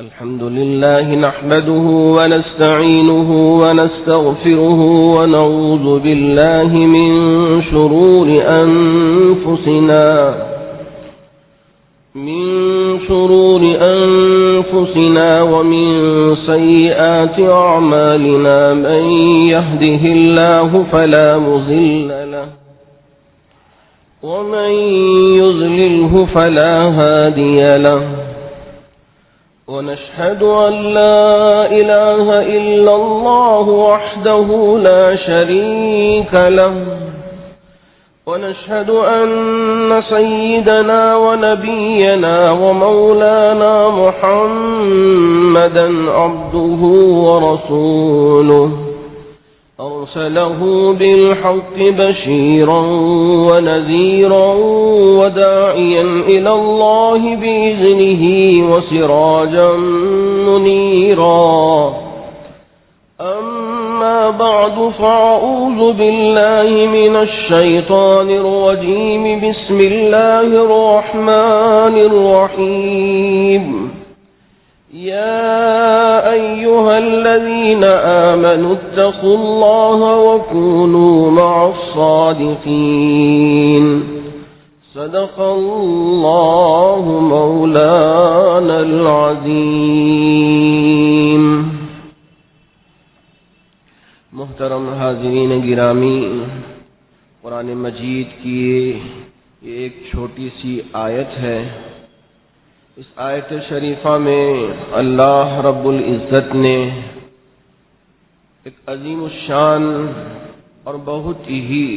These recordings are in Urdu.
الحمد لله نحمده ونستعينه ونستغفره ونعوذ بالله من شرور أنفسنا ومن سيئات أعمالنا من يهده الله فلا مضل له ومن يضلله فلا هادي له ونشهد أن لا إله إلا الله وحده لا شريك له ونشهد أن سيدنا ونبينا ومولانا محمدا عبده ورسوله أرسله بالحق بشيرا ونذيرا وداعيا إلى الله بإذنه وسراجا منيرا أما بعد فأعوذ بالله من الشيطان الرجيم بسم الله الرحمن الرحيم يا أيها الذين آمنوا اتقوا الله وكونوا مع الصادقين صدق الله مولانا العظيم. محترم حاضرین گرامی، قرآن مجید کی یہ ایک چھوٹی سی آیت ہے. اس آیت شریفہ میں اللہ رب العزت نے ایک عظیم الشان اور بہت ہی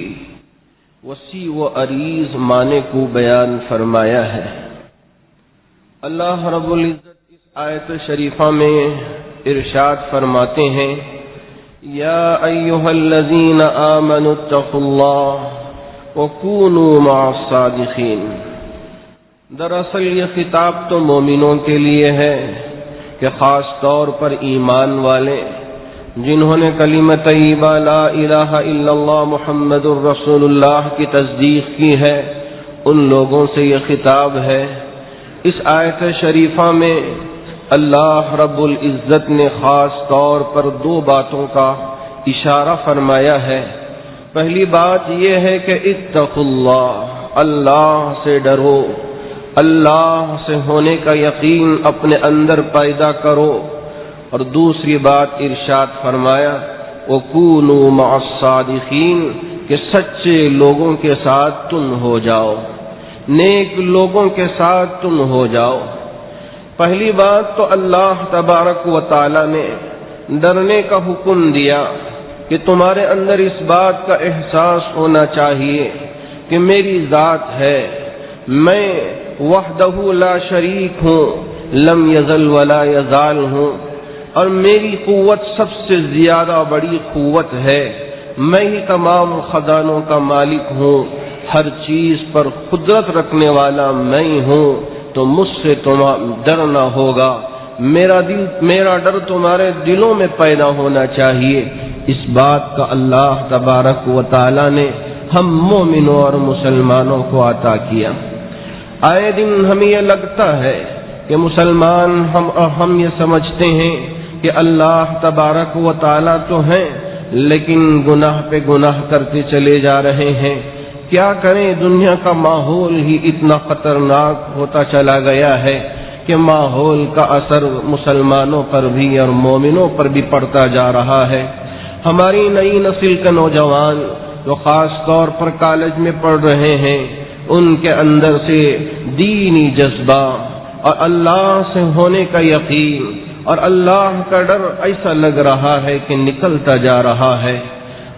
وسیع و عریض معنی کو بیان فرمایا ہے. اللہ رب العزت اس آیت شریفہ میں ارشاد فرماتے ہیں: یا ایھا الذین آمنوا اتقوا اللہ وکونوا مع الصادقین. دراصل یہ خطاب تو مومنوں کے لیے ہے کہ خاص طور پر ایمان والے جنہوں نے کلمہ طیبہ لا الہ الا اللہ محمد الرسول اللہ کی تصدیق کی ہے، ان لوگوں سے یہ خطاب ہے. اس آیت شریفہ میں اللہ رب العزت نے خاص طور پر دو باتوں کا اشارہ فرمایا ہے. پہلی بات یہ ہے کہ اتقوا اللہ، اللہ سے ڈرو، اللہ سے ہونے کا یقین اپنے اندر پیدا کرو. اور دوسری بات ارشاد فرمایا وَكُونُوا مَعَ الصَّادِقِينَ، کہ سچے لوگوں کے ساتھ تم ہو جاؤ، نیک لوگوں کے ساتھ تم ہو جاؤ. پہلی بات تو اللہ تبارک و تعالی نے ڈرنے کا حکم دیا کہ تمہارے اندر اس بات کا احساس ہونا چاہیے کہ میری ذات ہے، میں وحدہ لا شریک ہوں، لم یزل ولا یزال ہوں، اور میری قوت سب سے زیادہ بڑی قوت ہے. میں ہی تمام خزانوں کا مالک ہوں، ہر چیز پر قدرت رکھنے والا میں ہوں. تو مجھ سے تمہیں ڈرنا ہوگا، میرا ڈر تمہارے دلوں میں پیدا ہونا چاہیے. اس بات کا اللہ تبارک و تعالی نے ہم مومنوں اور مسلمانوں کو عطا کیا. آئے دن ہمیں یہ لگتا ہے کہ مسلمان ہم یہ سمجھتے ہیں کہ اللہ تبارک و تعالی تو ہیں، لیکن گناہ پہ گناہ کرتے چلے جا رہے ہیں. کیا کریں، دنیا کا ماحول ہی اتنا خطرناک ہوتا چلا گیا ہے کہ ماحول کا اثر مسلمانوں پر بھی اور مومنوں پر بھی پڑتا جا رہا ہے. ہماری نئی نسل کے نوجوان جو خاص طور پر کالج میں پڑھ رہے ہیں، ان کے اندر سے دینی جذبہ اور اللہ سے ہونے کا یقین اور اللہ کا ڈر ایسا لگ رہا ہے کہ نکلتا جا رہا ہے.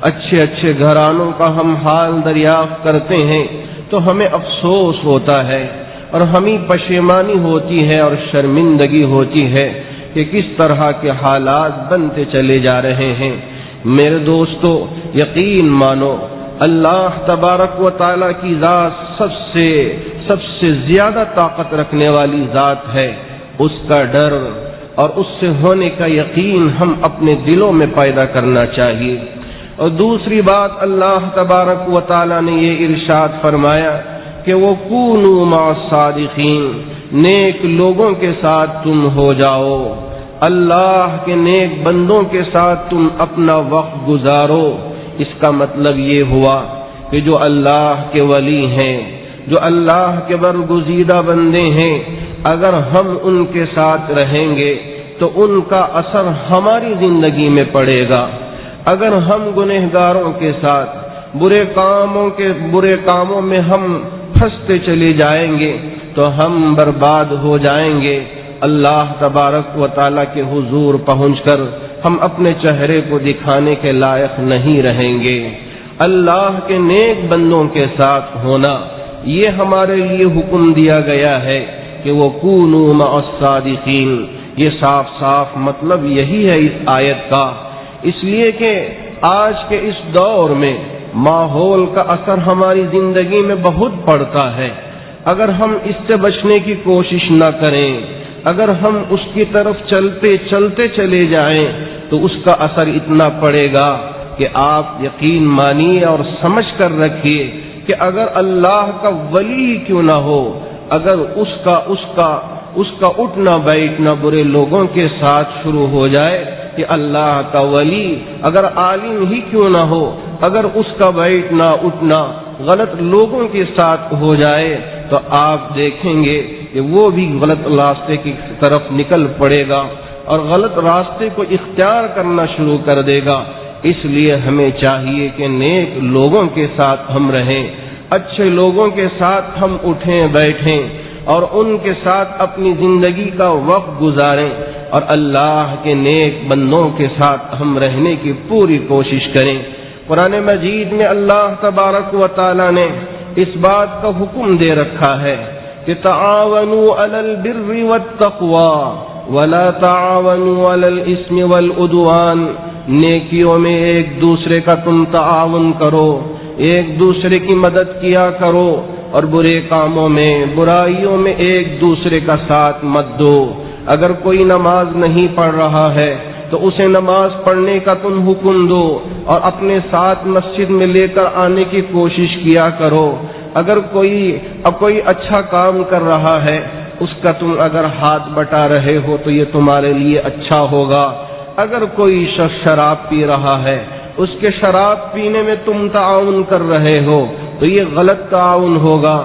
اچھے اچھے گھرانوں کا ہم حال دریافت کرتے ہیں تو ہمیں افسوس ہوتا ہے اور ہمیں پشیمانی ہوتی ہے اور شرمندگی ہوتی ہے کہ کس طرح کے حالات بنتے چلے جا رہے ہیں. میرے دوستو، یقین مانو، اللہ تبارک و تعالی کی ذات سب سے زیادہ طاقت رکھنے والی ذات ہے. اس کا ڈر اور اس سے ہونے کا یقین ہم اپنے دلوں میں پیدا کرنا چاہیے. اور دوسری بات اللہ تبارک و تعالی نے یہ ارشاد فرمایا کہ وہ کونو مع الصادقین، نیک لوگوں کے ساتھ تم ہو جاؤ، اللہ کے نیک بندوں کے ساتھ تم اپنا وقت گزارو۔ اس کا مطلب یہ ہوا کہ جو اللہ کے ولی ہیں، جو اللہ کے برگزیدہ بندے ہیں، اگر ہم ان کے ساتھ رہیں گے تو ان کا اثر ہماری زندگی میں پڑے گا۔ اگر ہم گنہگاروں کے ساتھ برے کاموں میں ہم پھنستے چلے جائیں گے تو ہم برباد ہو جائیں گے۔ اللہ تبارک و تعالیٰ کے حضور پہنچ کر ہم اپنے چہرے کو دکھانے کے لائق نہیں رہیں گے۔ اللہ کے نیک بندوں کے ساتھ ہونا، یہ ہمارے لیے حکم دیا گیا ہے کہ وہ کونو مع الصادقین۔ یہ صاف صاف مطلب یہی ہے اس آیت کا، اس لیے کہ آج کے اس دور میں ماحول کا اثر ہماری زندگی میں بہت پڑتا ہے۔ اگر ہم اس سے بچنے کی کوشش نہ کریں، اگر ہم اس کی طرف چلتے چلے جائیں تو اس کا اثر اتنا پڑے گا کہ آپ یقین مانیے اور سمجھ کر رکھیے کہ اگر اللہ کا ولی کیوں نہ ہو، اگر اس کا اٹھنا بیٹھنا برے لوگوں کے ساتھ شروع ہو جائے کہ اللہ کا ولی اگر عالم ہی کیوں نہ ہو، اگر اس کا بیٹھنا اٹھنا غلط لوگوں کے ساتھ ہو جائے تو آپ دیکھیں گے کہ وہ بھی غلط راستے کی طرف نکل پڑے گا اور غلط راستے کو اختیار کرنا شروع کر دے گا۔ اس لیے ہمیں چاہیے کہ نیک لوگوں کے ساتھ ہم رہیں، اچھے لوگوں کے ساتھ ہم اٹھیں بیٹھیں اور ان کے ساتھ اپنی زندگی کا وقت گزاریں، اور اللہ کے نیک بندوں کے ساتھ ہم رہنے کی پوری کوشش کریں۔ قرآن مجید میں اللہ تبارک و تعالی نے اس بات کا حکم دے رکھا ہے کہ تعاونوا علی البر والتقوی ولا تعاونوا علی الاثم والعدوان، نیکیوں میں ایک دوسرے کا تم تعاون کرو، ایک دوسرے کی مدد کیا کرو، اور برے کاموں میں برائیوں میں ایک دوسرے کا ساتھ مت دو۔ اگر کوئی نماز نہیں پڑھ رہا ہے تو اسے نماز پڑھنے کا تم حکم دو اور اپنے ساتھ مسجد میں لے کر آنے کی کوشش کیا کرو۔ اگر کوئی اچھا کام کر رہا ہے، اس کا تم اگر ہاتھ بٹا رہے ہو تو یہ تمہارے لیے اچھا ہوگا۔ اگر کوئی شخص شراب پی رہا ہے، اس کے شراب پینے میں تم تعاون کر رہے ہو تو یہ غلط تعاون ہوگا۔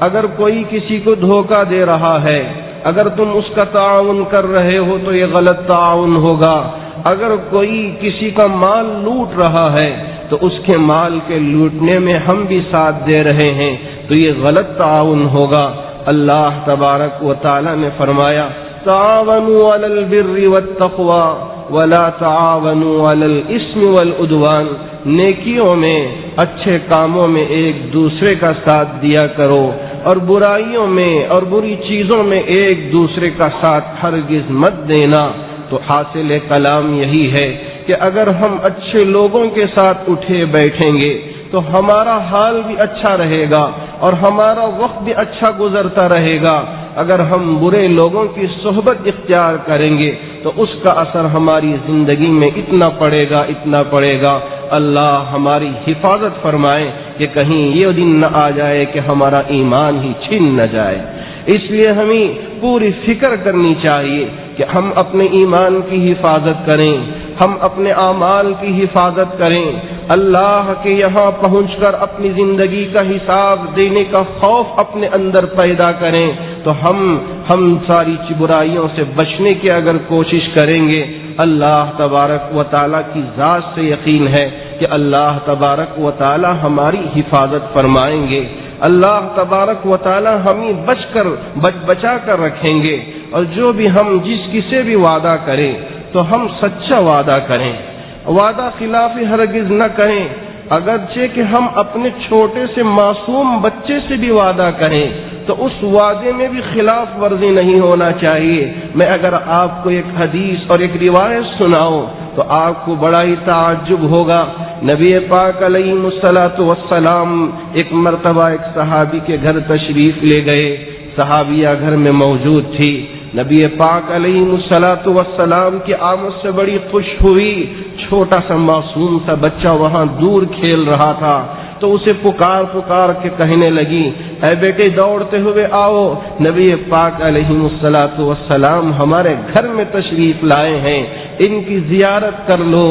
اگر کوئی کسی کو دھوکہ دے رہا ہے، اگر تم اس کا تعاون کر رہے ہو تو یہ غلط تعاون ہوگا۔ اگر کوئی کسی کا مال لوٹ رہا ہے تو اس کے مال کے لوٹنے میں ہم بھی ساتھ دے رہے ہیں تو یہ غلط تعاون ہوگا۔ اللہ تبارک و تعالی نے فرمایا تعاونوا علی البر والتقوی ولا تعاونوا علی الاثم والعدوان، نیکیوں میں اچھے کاموں میں ایک دوسرے کا ساتھ دیا کرو اور برائیوں میں اور بری چیزوں میں ایک دوسرے کا ساتھ ہرگز مت دینا۔ تو حاصل کلام یہی ہے کہ اگر ہم اچھے لوگوں کے ساتھ اٹھے بیٹھیں گے تو ہمارا حال بھی اچھا رہے گا اور ہمارا وقت بھی اچھا گزرتا رہے گا۔ اگر ہم برے لوگوں کی صحبت اختیار کریں گے تو اس کا اثر ہماری زندگی میں اتنا پڑے گا۔ اللہ ہماری حفاظت فرمائے کہ کہیں یہ دن نہ آ جائے کہ ہمارا ایمان ہی چھن نہ جائے۔ اس لیے ہمیں پوری فکر کرنی چاہیے کہ ہم اپنے ایمان کی حفاظت کریں، ہم اپنے اعمال کی حفاظت کریں، اللہ کے یہاں پہنچ کر اپنی زندگی کا حساب دینے کا خوف اپنے اندر پیدا کریں تو ہم ساری برائیوں سے بچنے کی اگر کوشش کریں گے، اللہ تبارک و تعالیٰ کی ذات سے یقین ہے کہ اللہ تبارک و تعالیٰ ہماری حفاظت فرمائیں گے۔ اللہ تبارک و تعالیٰ ہمیں بچا کر رکھیں گے، اور جو بھی ہم جس کسی بھی وعدہ کریں تو ہم سچا وعدہ کریں، وعدہ خلافی ہرگز نہ کریں۔ اگرچہ کہ ہم اپنے چھوٹے سے معصوم بچے سے بھی وعدہ کریں تو اس وعدے میں بھی خلاف ورزی نہیں ہونا چاہیے۔ میں اگر آپ کو ایک حدیث اور ایک روایت سناؤں تو آپ کو بڑا ہی تعجب ہوگا۔ نبی پاک علیہ الصلوۃ والسلام ایک مرتبہ ایک صحابی کے گھر تشریف لے گئے، صحابیہ گھر میں موجود تھی۔ نبی پاک علیہ الصلوۃ والسلام کی آمد سے بڑی خوش ہوئی۔ چھوٹا سا معصوم سا بچہ وہاں دور کھیل رہا تھا تو اسے پکار پکار کے کہنے لگی اے بیٹے دوڑتے ہوئے آؤ، نبی پاک علیہ الصلوۃ والسلام ہمارے گھر میں تشریف لائے ہیں، ان کی زیارت کر لو،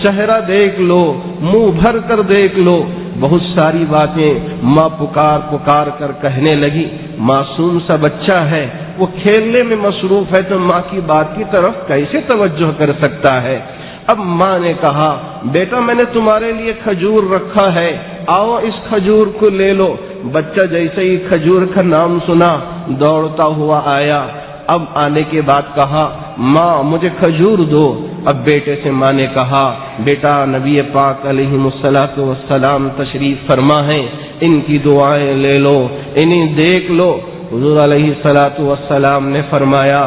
چہرہ دیکھ لو، منہ بھر کر دیکھ لو۔ بہت ساری باتیں ماں پکار پکار کر کہنے لگی۔ معصوم سا بچہ ہے، وہ کھیلنے میں مصروف ہے، تو ماں کی بات کی طرف کیسے توجہ کر سکتا ہے؟ اب ماں نے کہا بیٹا میں نے تمہارے لیے کھجور رکھا ہے، آؤ اس کھجور کو لے لو۔ بچہ جیسے ہی کھجور کا نام سنا دوڑتا ہوا آیا۔ اب آنے کے بعد کہا ماں مجھے کھجور دو۔ اب بیٹے سے ماں نے کہا بیٹا نبی پاک علیہ الصلوۃ والسلام تشریف فرما ہیں، ان کی دعائیں لے لو، انہیں دیکھ لو۔ حضور علیہ الصلوۃ والسلام نے فرمایا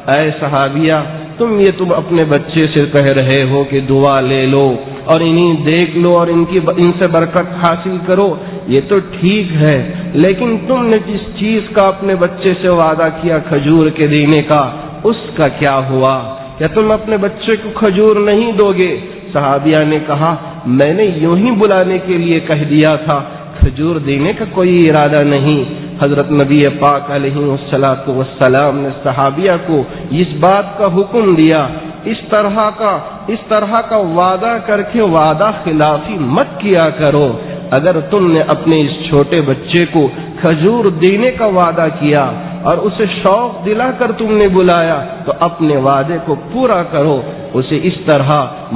اے صحابیہ تم اپنے بچے سے کہہ رہے ہو کہ دعا لے لو اور انہیں دیکھ لو اور ان سے برکت حاصل کرو، یہ تو ٹھیک ہے، لیکن تم نے جس چیز کا اپنے بچے سے وعدہ کیا کھجور کے دینے کا، اس کا کیا ہوا؟ کیا تم اپنے بچے کو کھجور نہیں دو گے؟ صحابیہ نے کہا میں نے یوں ہی بلانے کے لیے کہہ دیا تھا، کھجور دینے کا کوئی ارادہ نہیں۔ حضرت نبی پاک علیہ الصلوۃ والسلام نے صحابیہ کو اس بات کا حکم دیا، اس طرح کا وعدہ کر کے وعدہ خلافی مت کیا کرو۔ اگر تم نے اپنے اس چھوٹے بچے کو کھجور دینے کا وعدہ کیا اور اسے شوق دلا کر تم نے بلایا تو اپنے وعدے کو پورا کرو، اسے اس طرح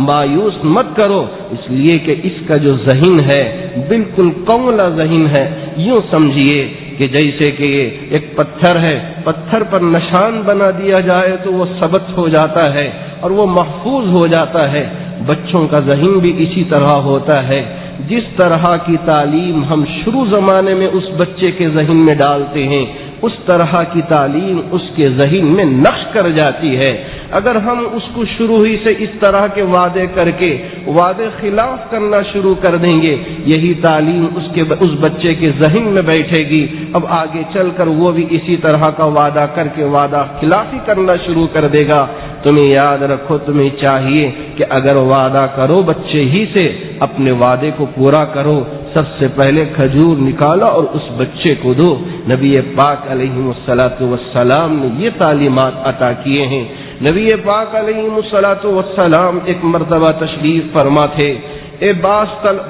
مایوس مت کرو، اس لیے کہ اس کا جو ذہن ہے بالکل قولا ذہن ہے۔ یوں سمجھیے کہ جیسے کہ یہ ایک پتھر ہے، پتھر پر نشان بنا دیا جائے تو وہ ثبت ہو جاتا ہے اور وہ محفوظ ہو جاتا ہے۔ بچوں کا ذہن بھی اسی طرح ہوتا ہے، جس طرح کی تعلیم ہم شروع زمانے میں اس بچے کے ذہن میں ڈالتے ہیں اس طرح کی تعلیم اس کے ذہن میں نقش کر جاتی ہے۔ اگر ہم اس کو شروع ہی سے اس طرح کے وعدے کر کے وعدے خلاف کرنا شروع کر دیں گے، یہی تعلیم اس بچے کے ذہن میں بیٹھے گی۔ اب آگے چل کر وہ بھی اسی طرح کا وعدہ کر کے وعدہ خلافی کرنا شروع کر دے گا۔ تمہیں یاد رکھو، تمہیں چاہیے کہ اگر وعدہ کرو بچے ہی سے اپنے وعدے کو پورا کرو۔ سب سے پہلے کھجور نکالا اور اس بچے کو دو۔ نبی پاک علیہ الصلوۃ والسلام نے یہ تعلیمات عطا کیے ہیں۔ نبی پاک علیہ الصلوۃ والسلام ایک مرتبہ تشریف فرما تھے،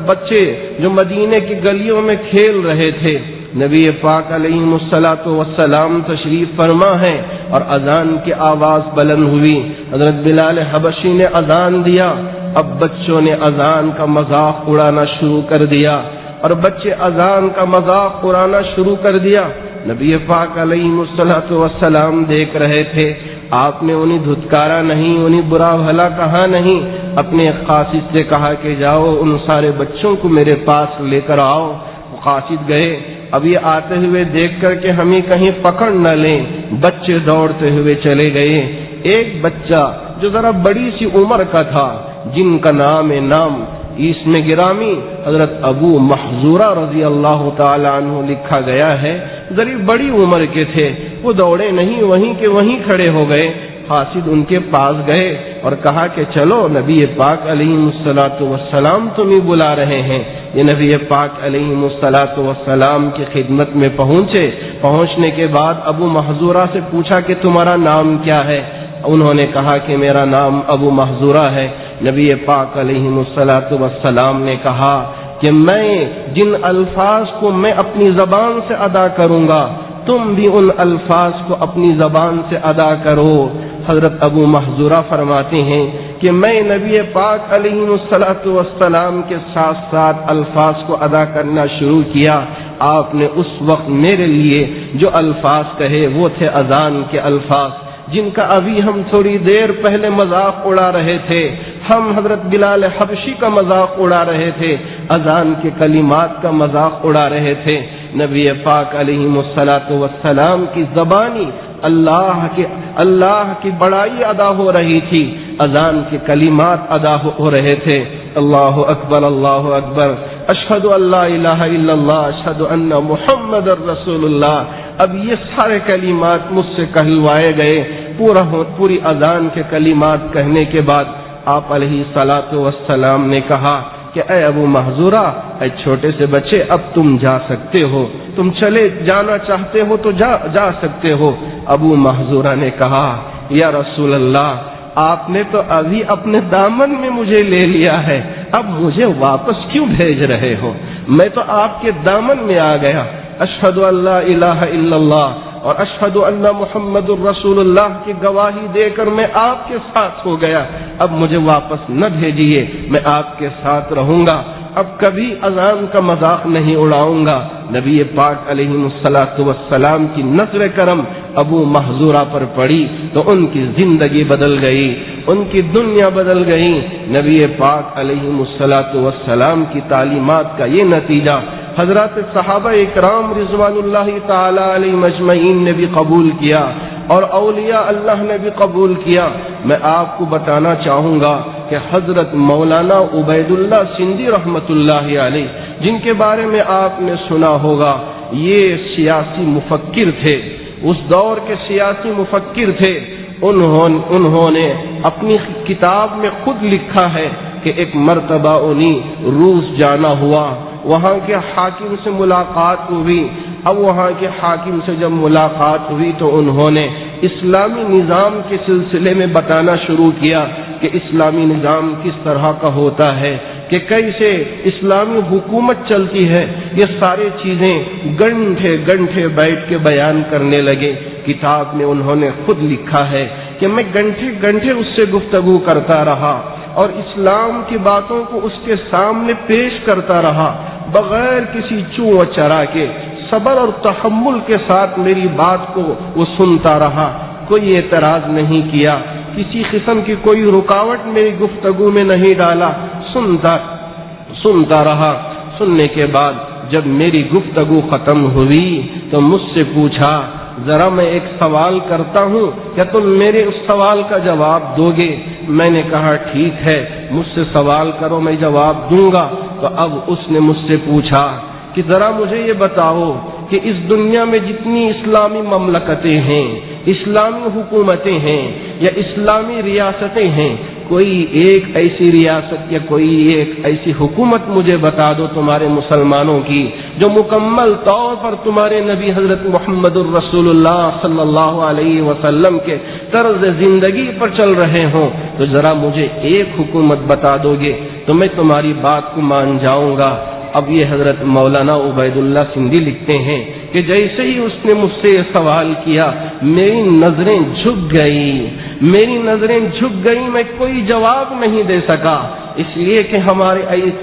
بچے جو مدینے کی گلیوں میں کھیل رہے تھے، نبی پاک علیہ الصلوۃ والسلام تشریف فرما ہے اور اذان کی آواز بلند ہوئی۔ حضرت بلال حبشی نے اذان دیا۔ اب بچوں نے اذان کا مذاق اڑانا شروع کر دیا اور بچے اذان کا مذاق اڑانا شروع کر دیا۔ نبی پاک علیہ الصلوۃ والسلام دیکھ رہے تھے، آپ نے انہیں دھتکارا نہیں، انہیں برا بھلا کہا نہیں، اپنے قاصد سے کہا کہ جاؤ ان سارے بچوں کو میرے پاس لے کر آؤ۔ قاصد گئے۔ اب یہ آتے ہوئے دیکھ کر کہ ہمیں کہیں پکڑ نہ لیں، بچے دوڑتے ہوئے چلے گئے۔ ایک بچہ جو ذرا بڑی سی عمر کا تھا، جن کا نام اس میں گرامی حضرت ابو محذورہ رضی اللہ تعالی عنہ لکھا گیا ہے، ذرا بڑی عمر کے تھے، وہ دوڑے نہیں، وہیں کے وہیں کھڑے ہو گئے۔ قاصد ان کے پاس گئے اور کہا کہ چلو نبی پاک علیہ الصلوۃ والسلام تمہیں بلا رہے ہیں۔ یہ نبی پاک علیہ الصلوۃ والسلام کی خدمت میں پہنچے۔ پہنچنے کے بعد ابو محذورہ سے پوچھا کہ تمہارا نام کیا ہے؟ انہوں نے کہا کہ میرا نام ابو محذورہ ہے۔ نبی پاک علیہ الصلوۃ والسلام نے کہا کہ میں جن الفاظ کو میں اپنی زبان سے ادا کروں گا تم بھی ان الفاظ کو اپنی زبان سے ادا کرو۔ حضرت ابو محذورہ فرماتے ہیں کہ میں نبی پاک علیہ الصلوۃ والسلام کے ساتھ ساتھ الفاظ کو ادا کرنا شروع کیا۔ آپ نے اس وقت میرے لیے جو الفاظ کہے وہ تھے اذان کے الفاظ، جن کا ابھی ہم تھوڑی دیر پہلے مذاق اڑا رہے تھے۔ ہم حضرت بلال حبشی کا مذاق اڑا رہے تھے، اذان کے کلمات کا مذاق اڑا رہے تھے۔ نبی پاک علیہ الصلوۃ والسلام کی زبانی اللہ کی بڑائی ادا ہو رہی تھی، اذان کے کلمات ادا ہو رہے تھے۔ اللہ اکبر، اللہ اکبر، اشہد ان لا الہ الا اللہ، اشہد ان محمد رسول اللہ۔ اب یہ سارے کلمات مجھ سے کہلوائے گئے۔ پوری اذان کے کلمات کہنے کے بعد آپ علیہ الصلوۃ والسلام نے کہا کہ اے ابو محذورہ، اے چھوٹے سے بچے، اب تم جا سکتے ہو، تم چلے جانا چاہتے ہو تو جا سکتے ہو۔ ابو محذورہ نے کہا یا رسول اللہ، آپ نے تو ابھی اپنے دامن میں مجھے لے لیا ہے، اب مجھے واپس کیوں بھیج رہے ہو؟ میں تو آپ کے دامن میں آ گیا، اشہد ان لا الہ الا اللہ اور اشہد ان محمد الرسول اللہ کی گواہی دے کر میں آپ کے ساتھ ہو گیا، اب مجھے واپس نہ بھیجیے، میں آپ کے ساتھ رہوں گا، اب کبھی اذان کا مذاق نہیں اڑاؤں گا۔ نبی پاک علیہ السلام کی نظر کرم ابو محذورہ پر پڑی تو ان کی زندگی بدل گئی، ان کی دنیا بدل گئی۔ نبی پاک علیہ السلام کی تعلیمات کا یہ نتیجہ حضرات صحابہ اکرام رضوان اللہ تعالی علیہم اجمعین نے بھی قبول کیا اور اولیاء اللہ نے بھی قبول کیا۔ میں آپ کو بتانا چاہوں گا کہ حضرت مولانا عبید اللہ سندھی رحمت اللہ علیہ، جن کے بارے میں آپ نے سنا ہوگا، یہ سیاسی مفکر تھے، اس دور کے سیاسی مفکر تھے۔ انہوں نے اپنی کتاب میں خود لکھا ہے کہ ایک مرتبہ انہیں روس جانا ہوا، وہاں کے حاکم سے ملاقات ہوئی۔ اب وہاں کے حاکم سے جب ملاقات ہوئی تو انہوں نے اسلامی نظام کے سلسلے میں بتانا شروع کیا کہ اسلامی نظام کس طرح کا ہوتا ہے، کہ کیسے اسلامی حکومت چلتی ہے۔ یہ ساری چیزیں گھنٹے گھنٹے بیٹھ کے بیان کرنے لگے۔ کتاب میں انہوں نے خود لکھا ہے کہ میں گھنٹے گھنٹے اس سے گفتگو کرتا رہا اور اسلام کی باتوں کو اس کے سامنے پیش کرتا رہا، بغیر کسی چوں و چرا کے، صبر اور تحمل کے ساتھ میری بات کو وہ سنتا رہا، کوئی اعتراض نہیں کیا، کسی قسم کی کوئی رکاوٹ میری گفتگو میں نہیں ڈالا، سنتا رہا۔ سننے کے بعد جب میری گفتگو ختم ہوئی تو مجھ سے پوچھا، ذرا میں ایک سوال کرتا ہوں، کیا تم میرے اس سوال کا جواب دو گے؟ میں نے کہا ٹھیک ہے، مجھ سے سوال کرو، میں جواب دوں گا۔ تو اب اس نے مجھ سے پوچھا کہ ذرا مجھے یہ بتاؤ کہ اس دنیا میں جتنی اسلامی مملکتیں ہیں، اسلامی حکومتیں ہیں یا اسلامی ریاستیں ہیں، کوئی ایک ایسی ریاست یا کوئی ایک ایسی حکومت مجھے بتا دو تمہارے مسلمانوں کی جو مکمل طور پر تمہارے نبی حضرت محمد الرسول اللہ صلی اللہ علیہ وسلم کے طرز زندگی پر چل رہے ہوں، تو ذرا مجھے ایک حکومت بتا دو گے تو میں تمہاری بات کو مان جاؤں گا۔ اب یہ حضرت مولانا عبید اللہ سندھی لکھتے ہیں کہ جیسے ہی اس نے مجھ سے یہ سوال کیا، میری نظریں جھک گئی، میں کوئی جواب نہیں دے سکا، اس لیے کہ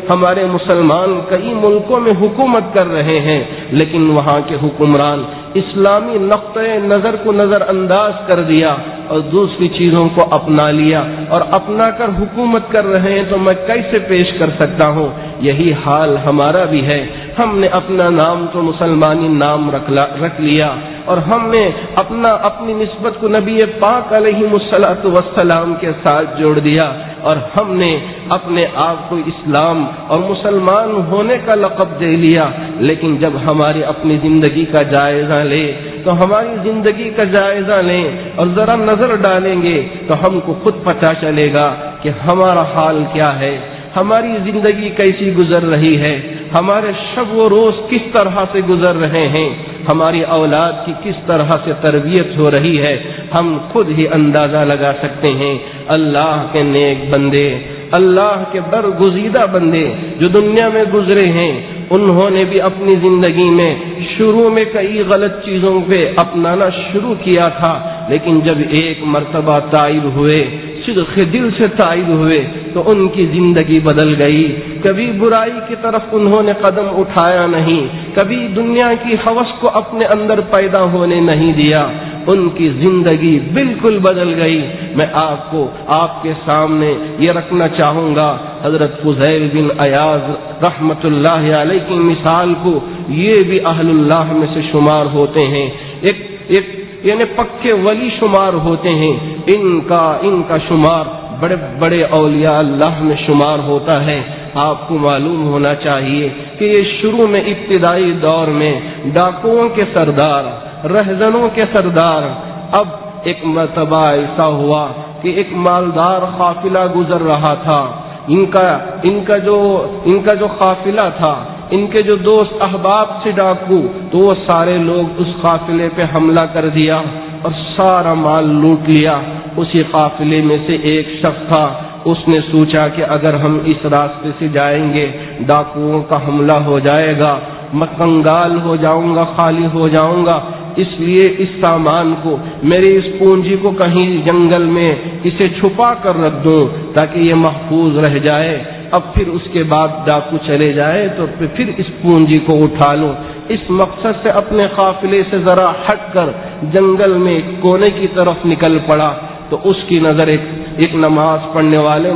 ہمارے مسلمان کئی ملکوں میں حکومت کر رہے ہیں، لیکن وہاں کے حکمران اسلامی نقطۂ نظر کو نظر انداز کر دیا اور دوسری چیزوں کو اپنا لیا اور اپنا کر حکومت کر رہے ہیں، تو میں کیسے پیش کر سکتا ہوں؟ یہی حال ہمارا بھی ہے، ہم نے اپنا نام تو مسلمانی نام رکھ لیا اور ہم نے اپنی نسبت کو نبی پاک علیہ السلام کے ساتھ جوڑ دیا اور ہم نے اپنے آپ کو اسلام اور مسلمان ہونے کا لقب دے لیا۔ لیکن جب ہماری اپنی زندگی کا جائزہ لیں تو ہماری زندگی کا جائزہ لیں اور ذرا نظر ڈالیں گے تو ہم کو خود پتہ چلے گا کہ ہمارا حال کیا ہے، ہماری زندگی کیسی گزر رہی ہے، ہمارے شب و روز کس طرح سے گزر رہے ہیں، ہماری اولاد کی کس طرح سے تربیت ہو رہی ہے، ہم خود ہی اندازہ لگا سکتے ہیں۔ اللہ کے نیک بندے، اللہ کے برگزیدہ بندے جو دنیا میں گزرے ہیں، انہوں نے بھی اپنی زندگی میں شروع میں کئی غلط چیزوں پہ اپنانا شروع کیا تھا، لیکن جب ایک مرتبہ تائب ہوئے، صدق دل سے تائب ہوئے تو ان کی زندگی بدل گئی۔ کبھی برائی کی طرف انہوں نے قدم اٹھایا نہیں، کبھی دنیا کی ہوس کو اپنے اندر پیدا ہونے نہیں دیا، ان کی زندگی بالکل بدل گئی۔ میں آپ کے سامنے یہ رکھنا چاہوں گا، حضرت فضیل بن عیاض رحمت اللہ علیہ کی مثال کو، یہ بھی اہل اللہ میں سے شمار ہوتے ہیں، یعنی پکے ولی شمار ہوتے ہیں، ان کا شمار بڑے بڑے اولیاء اللہ میں شمار ہوتا ہے۔ آپ کو معلوم ہونا چاہیے کہ یہ شروع میں ابتدائی دور میں ڈاکوؤں کے سردار، رہزنوں کے سردار، اب ایک مرتبہ ایسا ہوا کہ ایک مالدار قافلہ گزر رہا تھا، ان کا جو قافلہ تھا، ان کے جو دوست احباب سے ڈاکو، تو وہ سارے لوگ اس قافلے پہ حملہ کر دیا اور سارا مال لوٹ لیا۔ اسی قافلے میں سے ایک شخص تھا، اس نے سوچا کہ اگر ہم اس راستے سے جائیں گے ڈاکوؤں کا حملہ ہو جائے گا، میں کنگال ہو جاؤں گا، خالی ہو جاؤں گا، اس لیے اس سامان کو، میری اس پونجی کو کہیں جنگل میں اسے چھپا کر رکھ دوں تاکہ یہ محفوظ رہ جائے۔ اب پھر اس کے بعد ڈاکو چلے جائے تو پھر اس پونجی کو اٹھا لوں۔ اس مقصد سے اپنے قافلے سے ذرا ہٹ کر جنگل میں کونے کی طرف نکل پڑا تو اس کی نظر ایک نماز پڑھنے والے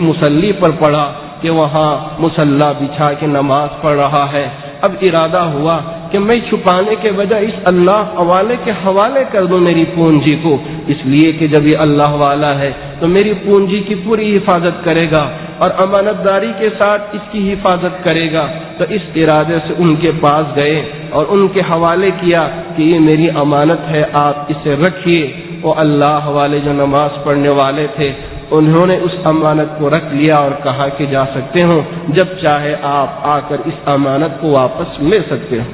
مصلی پر پڑا کہ وہاں مصلی بچھا کے نماز پڑھ رہا ہے۔ اب ارادہ ہوا کہ میں چھپانے کے بجائے اس اللہ والے کے حوالے کر دوں میری پونجی کو، اس لیے کہ جب یہ اللہ والا ہے تو میری پونجی کی پوری حفاظت کرے گا اور امانت داری کے ساتھ اس کی حفاظت کرے گا۔ تو اس ارادے سے ان کے پاس گئے اور ان کے حوالے کیا کہ یہ میری امانت ہے، آپ اسے رکھیے۔ وہ اللہ والے جو نماز پڑھنے والے تھے انہوں نے اس امانت کو رکھ لیا اور کہا کہ جا سکتے ہو، جب چاہے آپ آ کر اس امانت کو واپس لے سکتے ہو۔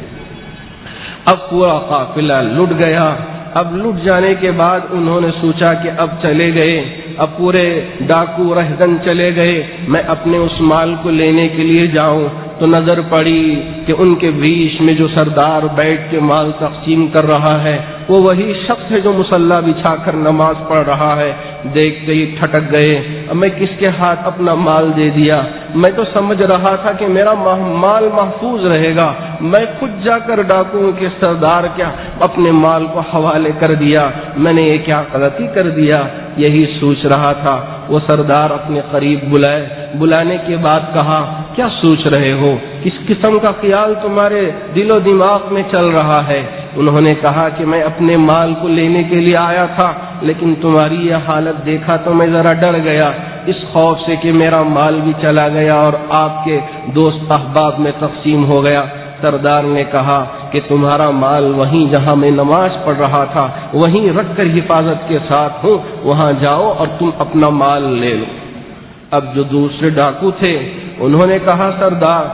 اب پورا قافلہ لٹ گیا۔ اب لٹ جانے کے بعد انہوں نے سوچا کہ اب چلے گئے، اب پورے ڈاکو رہزن چلے گئے، میں اپنے اس مال کو لینے کے لیے جاؤں تو نظر پڑی کہ ان کے بیچ میں جو سردار بیٹھ کے مال تقسیم کر رہا ہے وہ وہی شخص ہے جو مصلی بچھا کر نماز پڑھ رہا ہے۔ دیکھتے ہی ٹھٹک گئے، میں کس کے ہاتھ اپنا مال دے دیا؟ میں تو سمجھ رہا تھا کہ میرا مال محفوظ رہے گا، میں خود جا کر ڈاکوؤں کے سردار کیا اپنے مال کو حوالے کر دیا، میں نے یہ کیا غلطی کر دیا؟ یہی سوچ رہا تھا۔ وہ سردار اپنے قریب بلانے کے بعد کہا، کیا سوچ رہے ہو؟ کس قسم کا خیال تمہارے دل و دماغ میں چل رہا ہے؟ انہوں نے کہا کہ میں اپنے مال کو لینے کے لیے آیا تھا، لیکن تمہاری یہ حالت دیکھا تو میں ذرا ڈر گیا، اس خوف سے کہ میرا مال بھی چلا گیا اور آپ کے دوست احباب میں تقسیم ہو گیا۔ سردار نے کہا کہ تمہارا مال وہیں جہاں میں نماز پڑھ رہا تھا وہیں رکھ کر حفاظت کے ساتھ ہوں، وہاں جاؤ اور تم اپنا مال لے لو۔ اب جو دوسرے ڈاکو تھے انہوں نے کہا، سردار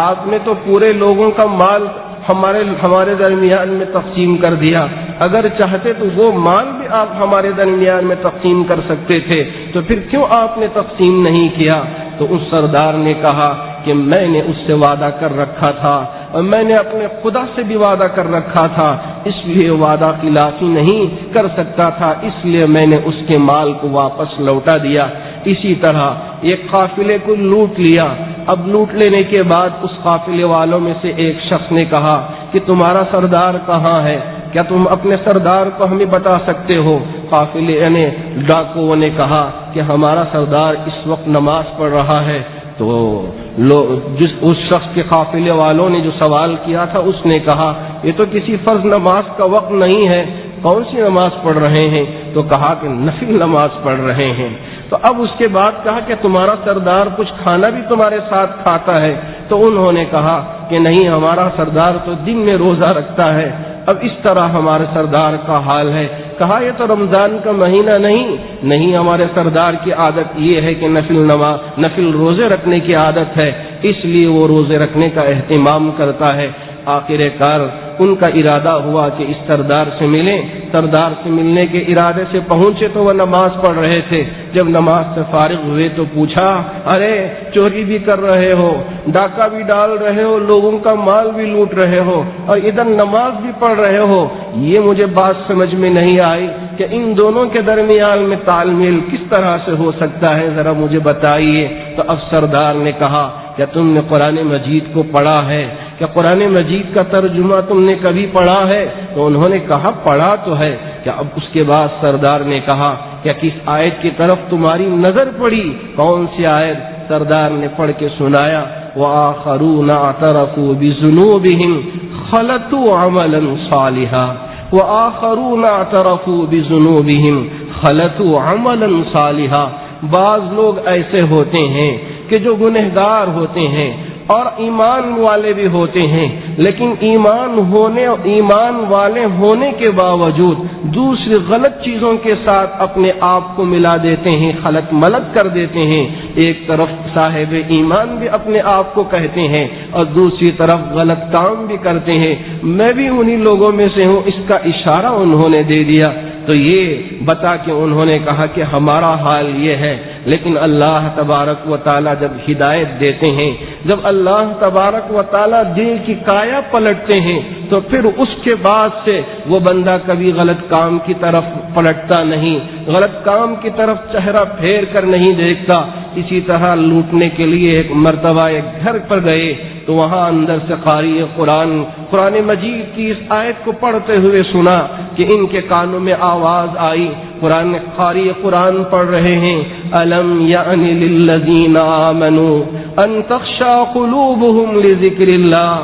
آپ نے تو پورے لوگوں کا مال ہمارے درمیان میں تقسیم کر دیا، اگر چاہتے تو وہ مال بھی آپ ہمارے درمیان میں تقسیم کر سکتے تھے، تو پھر کیوں آپ نے تقسیم نہیں کیا؟ تو اس سردار نے کہا کہ میں نے اس سے وعدہ کر رکھا تھا اور میں نے اپنے خدا سے بھی وعدہ کر رکھا تھا، اس لیے وعدہ خلافی نہیں کر سکتا تھا، اس لیے میں نے اس کے مال کو واپس لوٹا دیا۔ اسی طرح ایک قافلے کو لوٹ لیا۔ اب لوٹ لینے کے بعد اس قافلے والوں میں سے ایک شخص نے کہا کہ تمہارا سردار کہاں ہے؟ کیا تم اپنے سردار کو ہمیں بتا سکتے ہو؟ قافلے نے ڈاکوؤں نے کہا کہ ہمارا سردار اس وقت نماز پڑھ رہا ہے۔ تو اس شخص کے قافلے والوں نے جو سوال کیا تھا اس نے کہا یہ تو کسی فرض نماز کا وقت نہیں ہے، کون سی نماز پڑھ رہے ہیں؟ تو کہا کہ نفل نماز پڑھ رہے ہیں۔ تو اب اس کے بعد کہا کہ تمہارا سردار کچھ کھانا بھی تمہارے ساتھ کھاتا ہے؟ تو انہوں نے کہا کہ نہیں، ہمارا سردار تو دن میں روزہ رکھتا ہے۔ اب اس طرح ہمارے سردار کا حال ہے۔ کہا یہ تو رمضان کا مہینہ نہیں، ہمارے سردار کی عادت یہ ہے کہ نفل روزے رکھنے کی عادت ہے، اس لیے وہ روزے رکھنے کا اہتمام کرتا ہے۔ آخر کار ان کا ارادہ ہوا کہ اس سردار سے ملیں۔ سردار سے ملنے کے ارادے سے پہنچے تو وہ نماز پڑھ رہے تھے۔ جب نماز سے فارغ ہوئے تو پوچھا، ارے چوری بھی کر رہے ہو، ڈاکہ بھی ڈال رہے ہو، لوگوں کا مال بھی لوٹ رہے ہو اور ادھر نماز بھی پڑھ رہے ہو، یہ مجھے بات سمجھ میں نہیں آئی کہ ان دونوں کے درمیان میں تال میل کس طرح سے ہو سکتا ہے، ذرا مجھے بتائیے۔ تو اب سردار نے کہا، کیا تم نے قرآن مجید کو پڑھا ہے؟ کیا قرآن مجید کا ترجمہ تم نے کبھی پڑھا ہے؟ تو انہوں نے کہا پڑھا تو ہے۔ کیا اب اس کے بعد سردار نے کہا کیا کس آیت کی طرف تمہاری نظر پڑی؟ کون سی آیت؟ سردار نے پڑھ کے سنایا، وآخرون اعترفوا بذنوبهم خلطوا عملا صالحا، وآخرون اعترفوا بذنوبهم خلطوا عملا صالحا۔ بعض لوگ ایسے ہوتے ہیں کہ جو گنہگار ہوتے ہیں، اور ایمان والے بھی ہوتے ہیں، لیکن ایمان والے ہونے کے باوجود دوسری غلط چیزوں کے ساتھ اپنے آپ کو ملا دیتے ہیں، خلط ملط کر دیتے ہیں۔ ایک طرف صاحب ایمان بھی اپنے آپ کو کہتے ہیں اور دوسری طرف غلط کام بھی کرتے ہیں۔ میں بھی انہی لوگوں میں سے ہوں، اس کا اشارہ انہوں نے دے دیا۔ تو یہ بتا کہ انہوں نے کہا کہ ہمارا حال یہ ہے، لیکن اللہ تبارک و تعالی جب ہدایت دیتے ہیں، جب اللہ تبارک و تعالی دل کی کایا پلٹتے ہیں، تو پھر اس کے بعد سے وہ بندہ کبھی غلط کام کی طرف پلٹتا نہیں، غلط کام کی طرف چہرہ پھیر کر نہیں دیکھتا۔ اسی طرح لوٹنے کے لیے ایک مرتبہ ایک گھر پر گئے تو وہاں اندر سے قاری قرآن مجید کی اس آیت کو پڑھتے ہوئے سنا کہ ان کے کانوں میں آواز آئی، قاری قرآن پڑھ رہے ہیں، أَلَمْ يَعْنِ لِلَّذِينَ آمَنُوا أَن تَخْشَعَ قُلُوبُهُمْ لِذِكْرِ اللَّهِ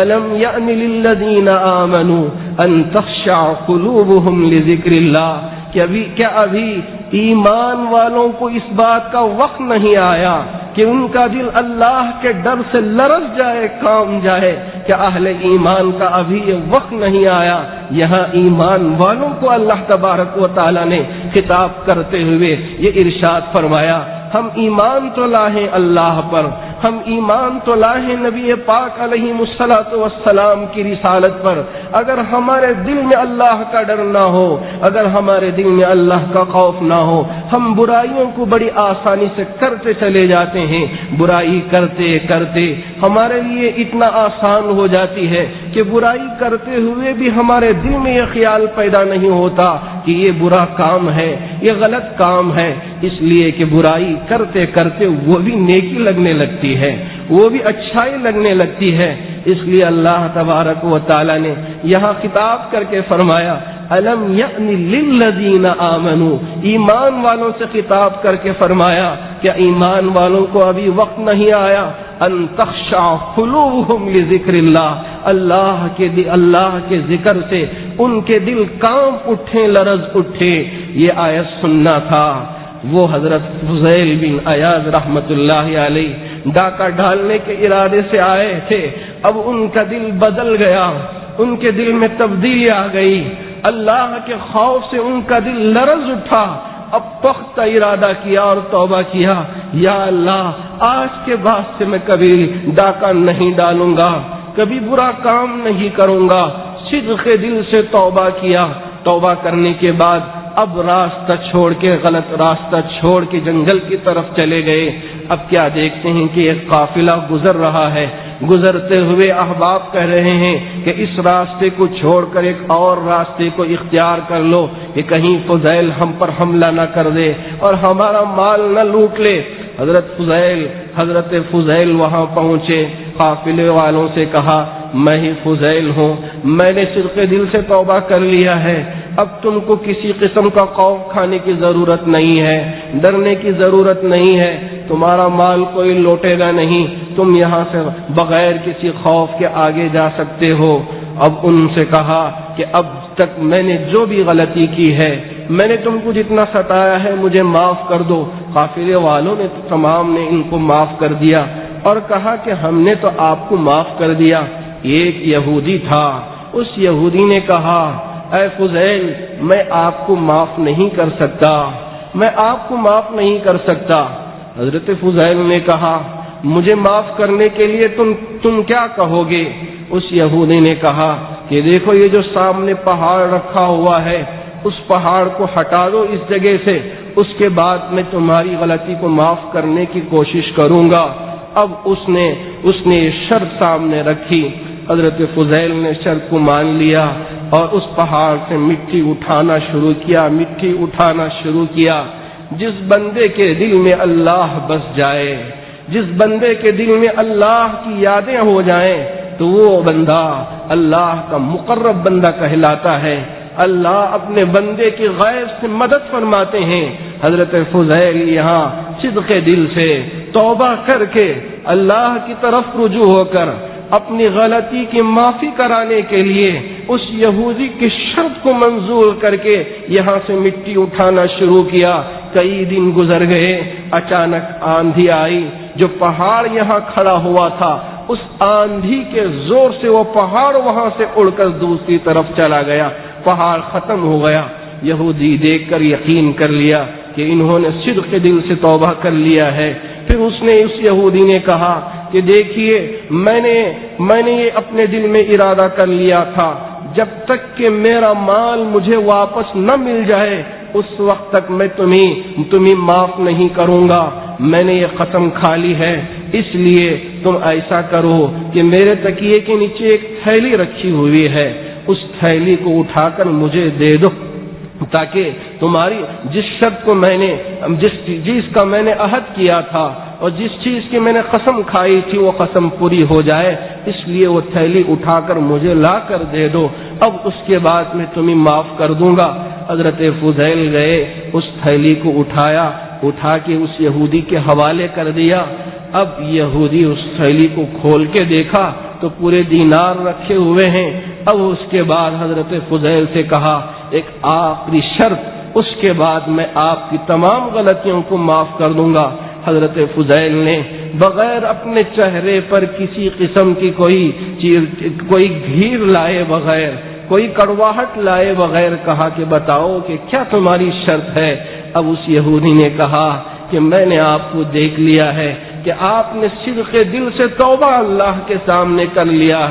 أَلَمْ يَعْنِ لِلَّذِينَ آمَنُوا أَن تَخْشَعَ قُلُوبُهُمْ لِذِكْرِ اللَّهِ کیا ابھی ایمان والوں کو اس بات کا وقت نہیں آیا کہ ان کا دل اللہ کے ڈر سے لرز جائے، کام جائے؟ کہ اہل ایمان کا ابھی یہ وقت نہیں آیا؟ یہاں ایمان والوں کو اللہ تبارک و تعالی نے خطاب کرتے ہوئے یہ ارشاد فرمایا، ہم ایمان تو لائیں اللہ پر، ہم ایمان تو لائیں نبی پاک علیہ الصلوۃ والسلام کی رسالت پر، اگر ہمارے دل میں اللہ کا ڈر نہ ہو، اگر ہمارے دل میں اللہ کا خوف نہ ہو، ہم برائیوں کو بڑی آسانی سے کرتے چلے جاتے ہیں۔ برائی کرتے کرتے ہمارے لیے اتنا آسان ہو جاتی ہے کہ برائی کرتے ہوئے بھی ہمارے دل میں یہ خیال پیدا نہیں ہوتا کہ یہ برا کام ہے، یہ غلط کام ہے، اس لیے کہ برائی کرتے کرتے وہ بھی نیکی لگنے لگتی ہے، وہ بھی اچھائی لگنے لگتی ہے۔ اس لیے اللہ تبارک و تعالی نے یہاں خطاب کر کے فرمایا، أَلَمْ يَعْنِ لِلَّذِينَ آمَنُوا، ایمان والوں سے خطاب کر کے فرمایا کیا ایمان والوں کو ابھی وقت نہیں آیا؟ أَن تَخْشَعَ قُلُوبُهُمْ لِذِكْرِ اللَّهِ، اللہ کے ذکر سے ان کے دل کانپ اٹھے، لرز اٹھے۔ یہ آیت سننا تھا۔ وہ حضرت فضیل بن عیاض رحمت اللہ علیہ ڈاکہ ڈالنے کے ارادے سے آئے تھے، اب ان کا دل بدل گیا، ان کے دل میں تبدیلی آ گئی، اللہ کے خوف سے ان کا دل لرز اٹھا۔ اب پختہ ارادہ کیا اور توبہ کیا، یا اللہ آج کے بعد سے میں کبھی ڈاکہ نہیں ڈالوں گا، کبھی برا کام نہیں کروں گا۔ صدق دل سے توبہ کیا۔ توبہ کرنے کے بعد اب راستہ چھوڑ کے، غلط راستہ چھوڑ کے جنگل کی طرف چلے گئے۔ اب کیا دیکھتے ہیں کہ ایک قافلہ گزر رہا ہے، گزرتے ہوئے احباب کہہ رہے ہیں کہ اس راستے کو چھوڑ کر ایک اور راستے کو اختیار کر لو کہ کہیں فضیل ہم پر حملہ نہ کر دے اور ہمارا مال نہ لوٹ لے۔ حضرت فضیل وہاں پہنچے، قافلے والوں سے کہا میں ہی فضیل ہوں، میں نے صدق دل سے توبہ کر لیا ہے، اب تم کو کسی قسم کا خوف کھانے کی ضرورت نہیں ہے، ڈرنے کی ضرورت نہیں ہے، تمہارا مال کوئی لوٹے گا نہیں، تم یہاں سے بغیر کسی خوف کے آگے جا سکتے ہو۔ اب ان سے کہا کہ اب تک میں نے جو بھی غلطی کی ہے، میں نے تم کو جتنا ستایا ہے مجھے معاف کر دو۔ قافلے والوں نے تمام نے ان کو معاف کر دیا اور کہا کہ ہم نے تو آپ کو معاف کر دیا۔ ایک یہودی تھا، اس یہودی نے کہا اے فضیل میں آپ کو معاف نہیں کر سکتا، میں آپ کو معاف نہیں کر سکتا۔ حضرت فضیل نے کہا مجھے معاف کرنے کے لیے تم کیا کہو گے؟ اس یہودی نے کہا کہ دیکھو یہ جو سامنے پہاڑ رکھا ہوا ہے اس پہاڑ کو ہٹا دو اس جگہ سے، اس کے بعد میں تمہاری غلطی کو معاف کرنے کی کوشش کروں گا۔ اب اس نے شرط سامنے رکھی۔ حضرت فضیل نے شرط کو مان لیا اور اس پہاڑ سے مٹی اٹھانا شروع کیا۔ جس بندے کے دل میں اللہ بس جائے، جس بندے کے دل میں اللہ کی یادیں ہو جائیں تو وہ بندہ اللہ کا مقرب بندہ کہلاتا ہے۔ اللہ اپنے بندے کی غیب سے مدد فرماتے ہیں۔ حضرت فضیل یہاں صدق دل سے توبہ کر کے اللہ کی طرف رجوع ہو کر اپنی غلطی کی معافی کرانے کے لیے اس یہودی کی شرط کو منظور کر کے یہاں سے مٹی اٹھانا شروع کیا۔ کئی دن گزر گئے، اچانک آندھی آئی، جو پہاڑ یہاں کھڑا ہوا تھا اس آندھی کے زور سے وہ پہاڑ وہاں سے اڑ کر دوسری طرف چلا گیا، پہاڑ ختم ہو گیا۔ یہودی دیکھ کر یقین کر لیا کہ انہوں نے صدق دل سے توبہ کر لیا ہے۔ پھر اس یہودی نے کہا کہ دیکھیے میں نے یہ اپنے دل میں ارادہ کر لیا تھا، جب تک کہ میرا مال مجھے واپس نہ مل جائے اس وقت تک میں تمہیں معاف نہیں کروں گا، میں نے یہ قسم کھا لی ہے۔ اس لیے تم ایسا کرو کہ میرے تکیے کے نیچے ایک تھیلی رکھی ہوئی ہے، اس تھیلی کو اٹھا کر مجھے دے دو، تاکہ تمہاری جس شرط کو جس کا میں نے عہد کیا تھا اور جس چیز کی میں نے قسم کھائی تھی وہ قسم پوری ہو جائے، اس لیے وہ تھیلی اٹھا کر مجھے لا کر دے دو، اب اس کے بعد میں تمہیں معاف کر دوں گا۔ حضرت فضیل گئے، اس تھیلی کو اٹھا کے اس یہودی کے حوالے کر دیا۔ اب یہودی اس تھیلی کو کھول کے دیکھا تو پورے دینار رکھے ہوئے ہیں۔ اب اس کے بعد حضرت فضیل سے کہا ایک آخری شرط، اس کے بعد میں آپ کی تمام غلطیوں کو معاف کر دوں گا۔ حضرت فضیل نے بغیر اپنے چہرے پر کسی قسم کی کوئی گھیر لائے بغیر، کوئی کڑواہٹ لائے بغیر کہا کہ بتاؤ کہ کیا تمہاری شرط ہے؟ اب اس یہودی نے کہا کہ میں نے آپ کو دیکھ لیا ہے کہ آپ نے صدق دل سے توبہ اللہ کے سامنے کر لیا،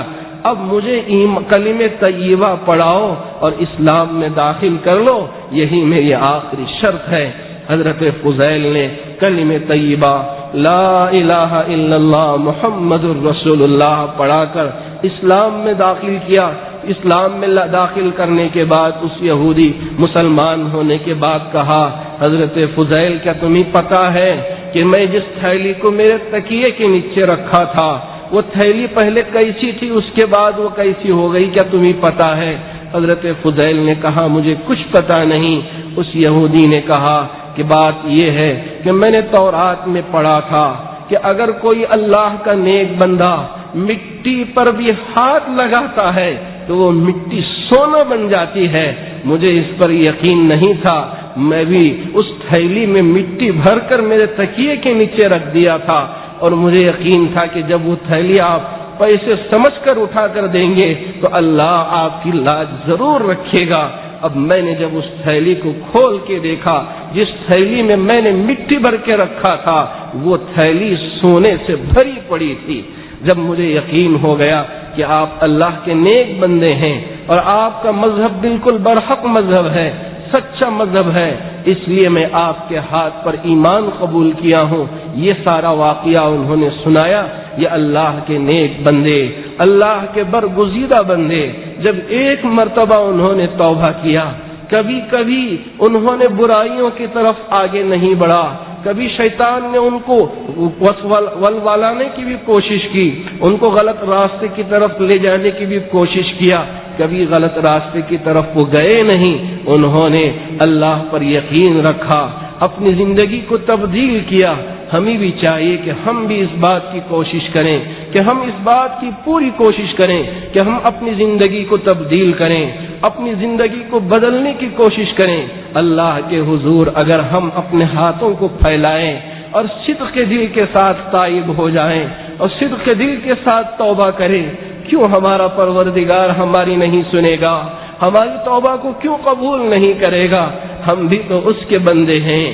اب مجھے کلمہ طیبہ پڑھاؤ اور اسلام میں داخل کر لو، یہی میری آخری شرط ہے۔ حضرت فضیل نے کلمہ طیبہ لا الہ الا اللہ محمد الرسول اللہ پڑھا کر اسلام میں داخل کیا۔ اسلام میں داخل کرنے کے بعد اس یہودی مسلمان ہونے کے بعد کہا حضرت فضیل کیا تمہیں پتا ہے کہ میں جس تھیلی کو میرے تکیے کے نیچے رکھا تھا وہ تھیلی پہلے کیسی تھی، اس کے بعد وہ کیسی ہو گئی، کیا تمہیں پتا ہے؟ حضرت فضیل نے کہا مجھے کچھ پتا نہیں۔ اس یہودی نے کہا کہ بات یہ ہے کہ میں نے تورات میں پڑھا تھا کہ اگر کوئی اللہ کا نیک بندہ مٹی پر بھی ہاتھ لگاتا ہے تو وہ مٹی سونا بن جاتی ہے۔ مجھے اس پر یقین نہیں تھا، میں بھی اس تھیلی میں مٹی بھر کر میرے تکیے کے نیچے رکھ دیا تھا، اور مجھے یقین تھا کہ جب وہ تھیلی آپ پیسے سمجھ کر اٹھا کر دیں گے تو اللہ آپ کی لاج ضرور رکھے گا۔ اب میں نے جب اس تھیلی کو کھول کے دیکھا، جس تھیلی میں نے مٹی بھر کے رکھا تھا وہ تھیلی سونے سے بھری پڑی تھی۔ جب مجھے یقین ہو گیا کہ آپ اللہ کے نیک بندے ہیں اور آپ کا مذہب بالکل برحق مذہب ہے، سچا مذہب ہے، اس لیے میں آپ کے ہاتھ پر ایمان قبول کیا ہوں۔ یہ سارا واقعہ انہوں نے سنایا۔ یہ اللہ کے نیک بندے، اللہ کے برگزیدہ بندے، جب ایک مرتبہ انہوں نے توبہ کیا، کبھی کبھی انہوں نے برائیوں کی طرف آگے نہیں بڑھا، کبھی شیطان نے ان کو ولولانے کی بھی کوشش کی، ان کو غلط راستے کی طرف لے جانے کی بھی کوشش کیا، کبھی غلط راستے کی طرف وہ گئے نہیں۔ انہوں نے اللہ پر یقین رکھا، اپنی زندگی کو تبدیل کیا۔ ہمیں بھی چاہیے کہ ہم بھی اس بات کی کوشش کریں، کہ ہم اس بات کی پوری کوشش کریں کہ ہم اپنی زندگی کو تبدیل کریں، اپنی زندگی کو بدلنے کی کوشش کریں۔ اللہ کے حضور اگر ہم اپنے ہاتھوں کو پھیلائیں اور صدق کے دل کے ساتھ تائب ہو جائیں اور صدق کے دل کے ساتھ توبہ کریں، کیوں ہمارا پروردگار ہماری نہیں سنے گا؟ ہماری توبہ کو کیوں قبول نہیں کرے گا؟ ہم بھی تو اس کے بندے ہیں،